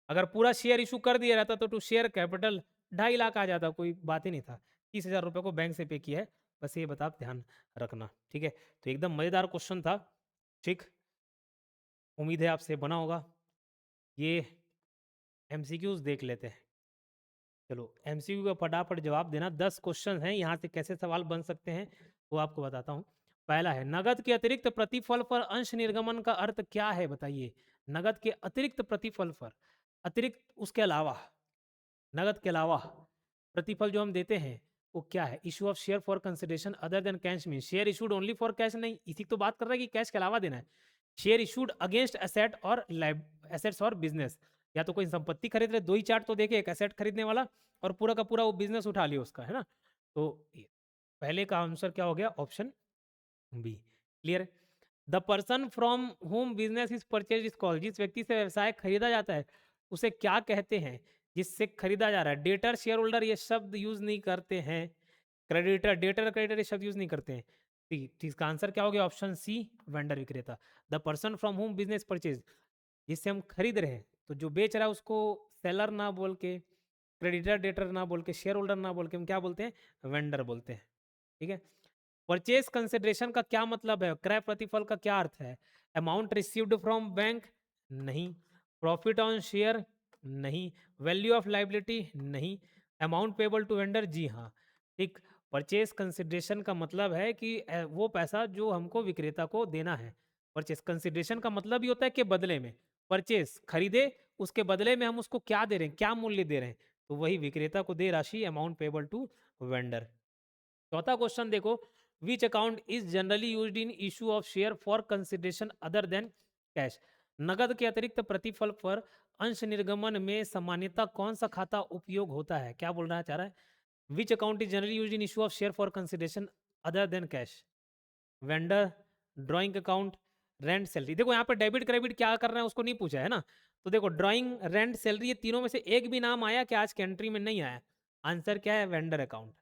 अगर पूरा शेयर इशू कर दिया रहता तो टू शेयर कैपिटल 2.5 लाख आ जाता, कोई बात ही नहीं था। 30,000 रुपए को बैंक से पे किया है, बस ये बता, आप ध्यान रखना, ठीक है। तो एकदम मजेदार क्वेश्चन था, ठीक, उम्मीद है आपसे बना होगा। ये एमसीक्यूज देख लेते हैं। चलो एमसीक्यू का फटाफट जवाब देना, 10 क्वेश्चन हैं, यहाँ से कैसे सवाल बन सकते हैं वो आपको बताता हूँ। पहला है, नगद के अतिरिक्त प्रतिफल पर अंश निर्गमन का अर्थ क्या है, बताइए। नगद के अतिरिक्त प्रतिफल पर, अतिरिक्त उसके अलावा, नगद के अलावा प्रतिफल जो हम देते हैं वो क्या है। Issue of share for consideration other than cash mean share issued only for cash, नहीं, इसी तो बात कर रहा है कि कैश के अलावा देना है। शेयर इशूड अगेंस्ट एसेट और एसेट्स और बिजनेस, या तो कोई संपत्ति खरीद रहे, दो ही चार्ट तो देखे, एक एसेट खरीदने वाला और पूरा का पूरा वो बिजनेस उठा लिया उसका, है ना। तो पहले का आंसर क्या हो गया, option B, clear. The person from home business is purchase is called, जिस व्यक्ति से व्यवसाय खरीदा जाता है उसे क्या कहते हैं, जिससे खरीदा जा रहा है। डेटर, शेयर होल्डर ये शब्द यूज नहीं करते हैं। क्रेडिटर, डेटर क्रेडिटर ये शब्द यूज नहीं करते हैं। ठीक, इसका आंसर क्या हो गया, ऑप्शन सी, वेंडर विक्रेता। The person from home business purchase, जिससे हम खरीद रहे हैं, तो जो बेच रहा है उसको सेलर ना बोल के, क्रेडिटर डेटर ना बोल के, शेयर होल्डर ना बोल के हम क्या बोलते हैं? वेंडर बोलते हैं। ठीक है। परचेज कंसिडरेशन का क्या मतलब है? क्रय प्रतिफल का क्या अर्थ है? Amount received from bank? नहीं। Profit on share? नहीं। Value of liability? नहीं। Amount payable to vendor? जी हाँ। ठीक। परचेज कंसिडरेशन का मतलब है कि वो पैसा जो हमको विक्रेता को देना है। परचेज कंसिडरेशन का मतलब ही होता है कि बदले में, परचेज खरीदे, उसके बदले में हम उसको क्या दे रहे हैं, क्या मूल्य दे रहे हैं, तो वही विक्रेता को दे राशि, अमाउंट पेबल टू वेंडर। चौथा क्वेश्चन देखो, which account is generally used in issue of share for consideration other than cash? नगद के अतिरिक्त प्रतिफल पर अंश निर्गमन में सामान्यतः कौन सा खाता उपयोग होता है? क्या बोलना चाह रहा है? Which account is generally used in issue of share for consideration other than cash? Vendor, drawing account, rent, salary. देखो यहाँ पे डेबिट क्रेडिट क्या कर रहे हैं उसको नहीं पूछा है ना, तो देखो ड्राइंग, रेंट, सैलरी, ये तीनों में से एक भी नाम आया कि आज की एंट्री में नहीं आया? आंसर क्या है? Vendor account.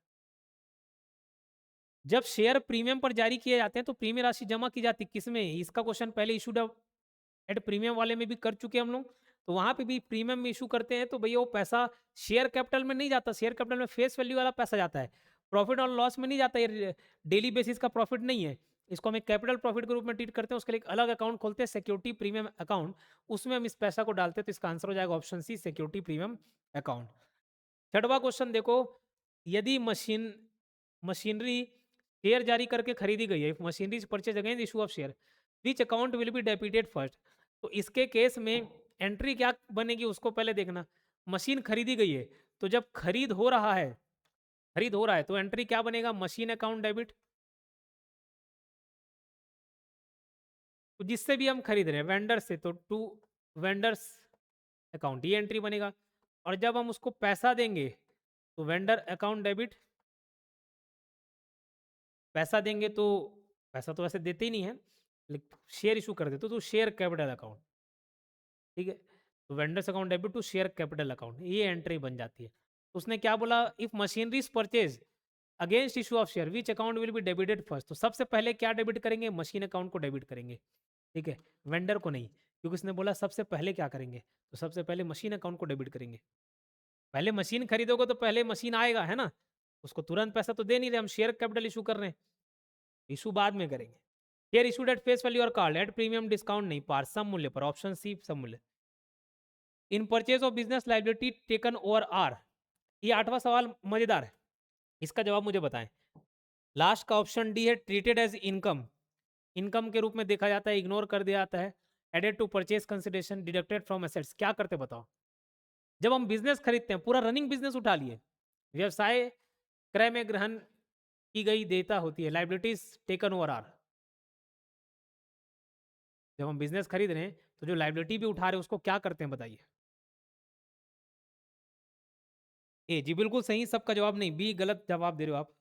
जब शेयर प्रीमियम पर जारी किए जाते हैं तो प्रीमियम राशि जमा की जाती है किसमें? इसका क्वेश्चन पहले इशूड एट प्रीमियम वाले में भी कर चुके हैं हम लोग, तो वहां पे भी प्रीमियम में इशू करते हैं तो भैया वो पैसा शेयर कैपिटल में नहीं जाता, शेयर कैपिटल में फेस वैल्यू वाला पैसा जाता है, प्रॉफिट और लॉस में नहीं जाता, ये डेली बेसिस का प्रॉफिट नहीं है, इसको हम एक कैपिटल प्रॉफिट के रूप में ट्रीट करते हैं, उसके लिए एक अलग अकाउंट खोलते हैं सिक्योरिटी प्रीमियम अकाउंट, उसमें हम इस पैसा को डालते हैं, तो इसका आंसर हो जाएगा option C, security premium account. छठवां क्वेश्चन देखो, यदि मशीनरी शेयर जारी करके खरीदी गई है, machinery purchase against issue of share, which account will be debited first? तो इसके केस में एंट्री क्या बनेगी उसको पहले देखना। मशीन खरीदी गई है, तो जब खरीद हो रहा है तो एंट्री क्या बनेगा? Machine account debit. तो जिससे भी हम खरीद रहे हैं वेंडर से, तो टू वेंडर्स अकाउंट, ये एंट्री बनेगा। और जब हम उसको पैसा देंगे तो वेंडर अकाउंट डेबिट, पैसा देंगे तो पैसा तो वैसे देते ही नहीं है, लेकिन शेयर इशू कर देते तो शेयर कैपिटल अकाउंट। ठीक है, तो vendors account debit to share capital account, ये एंट्री बन जाती है। तो उसने क्या बोला? If machineries purchase against issue of share which account will be debited first? तो सबसे पहले क्या डेबिट करेंगे? मशीन अकाउंट को डेबिट करेंगे। ठीक है, वेंडर को नहीं, क्योंकि उसने बोला सबसे पहले क्या करेंगे, तो सबसे पहले मशीन अकाउंट को डेबिट करेंगे। पहले मशीन खरीदोगे तो पहले मशीन आएगा, है ना, उसको तुरंत पैसा तो दे नहीं रहे, हम शेयर कैपिटल इशू कर रहे हैं, इशू बाद में करेंगे। Share issued at face value और कॉल्ड एट प्रीमियम डिस्काउंट नहीं, पार सम मूल्य पर, ऑप्शन सी सम मूल्य। In purchase of business liability taken over are, ये आठवां सवाल मजेदार है, इसका जवाब मुझे बताएं। लास्ट का ऑप्शन डी है, ट्रीटेड एज इनकम, इनकम के रूप में देखा जाता है, इग्नोर कर दिया जाता है। Added to purchase consideration, deducted from assets, क्या करते बताओ? जब हम बिजनेस खरीदते हैं, पूरा रनिंग बिजनेस उठा लिए, व्यवसाय क्रय में ग्रहण की गई देयता होती है, लाइबिलिटीज टेकन ओवर आर। जब हम बिजनेस खरीद रहे हैं तो जो लाइबिलिटी भी उठा रहे हैं उसको क्या करते हैं बताइए? ए जी बिल्कुल सही, सबका जवाब नहीं, बी गलत जवाब दे रहे हो आप,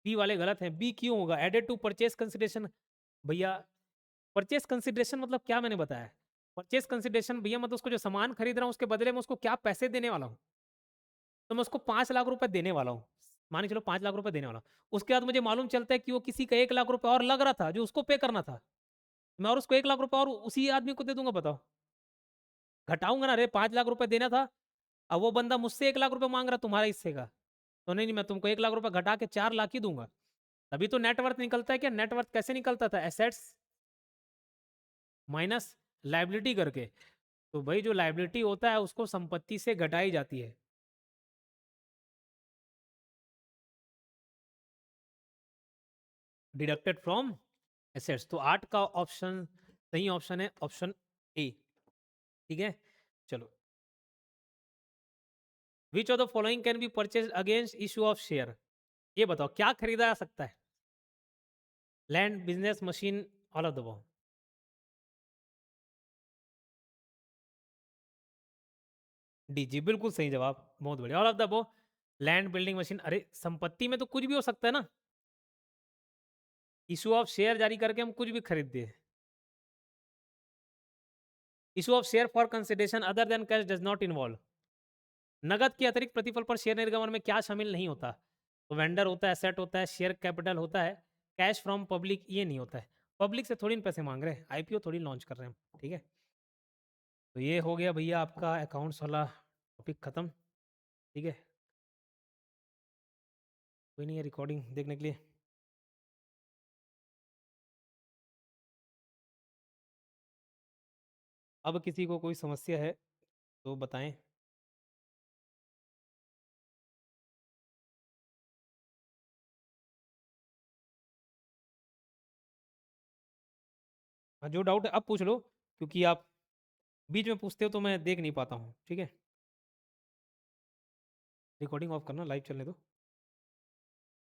बी वाले गलत हैं। बी क्यों होगा? एडेड टू परचेज कंसिडरेशन, भैया परचेज कंसिडरेशन मतलब क्या मैंने बताया? परचेज कंसिडरेशन भैया मतलब उसको जो सामान खरीद रहा हूँ उसके बदले में उसको क्या पैसे देने वाला हूँ, तो मैं उसको 5 लाख रुपए देने वाला हूँ, मान के चलो 5 लाख रुपए देने वाला हूँ, उसके बाद मुझे मालूम चलता है कि वो किसी का 1 लाख रुपए और लग रहा था जो उसको पे करना था, मैं और उसको 1 लाख रुपए और उसी आदमी को दे दूंगा, बताओ? घटाऊंगा ना रे, 5 लाख रुपए देना था, अब वो बंदा मुझसे 1 लाख रुपए मांग रहा तुम्हारे हिस्से का, तो नहीं नहीं मैं तुमको 1 लाख रुपए घटा के 4 लाख ही दूंगा। तभी तो नेटवर्थ निकलता है, क्या नेटवर्थ कैसे निकलता था? एसेट्स माइनस लाइबिलिटी करके, तो भाई जो लाइबिलिटी होता है उसको संपत्ति से घटाई जाती है। डिडक्टेड फ्रॉम एसेट्स, तो 8 का ऑप्शन सही ऑप्शन है ऑप्शन ए। ठीक है, चलो, which of the following can be purchase against issue of share? ये बताओ क्या खरीदा जा सकता है? Land, business, machine, all of the above. D G बिल्कुल सही जवाब, बहुत बढ़िया, all of the above. Land, building, machine, अरे संपत्ति में तो कुछ भी हो सकता है ना, इशू ऑफ शेयर जारी करके हम कुछ भी खरीद दे। Issue of share for consideration other than cash does not involve, नगद के अतिरिक्त प्रतिफल पर शेयर निर्गमन में क्या शामिल नहीं होता? तो वेंडर होता है, एसेट होता है, शेयर कैपिटल होता है, कैश फ्रॉम पब्लिक ये नहीं होता है। पब्लिक से थोड़ी ना पैसे मांग रहे हैं, आईपीओ थोड़ी लॉन्च कर रहे हैं हम, ठीक है। तो ये हो गया भैया आपका अकाउंट्स वाला टॉपिक खत्म, ठीक है। कोई नहीं है रिकॉर्डिंग देखने के लिए। अब किसी को कोई समस्या है तो बताएं। हाँ, जो डाउट है अब पूछ लो, क्योंकि आप बीच में पूछते हो तो मैं देख नहीं पाता हूँ, ठीक है। रिकॉर्डिंग ऑफ करना, लाइव चलने दो।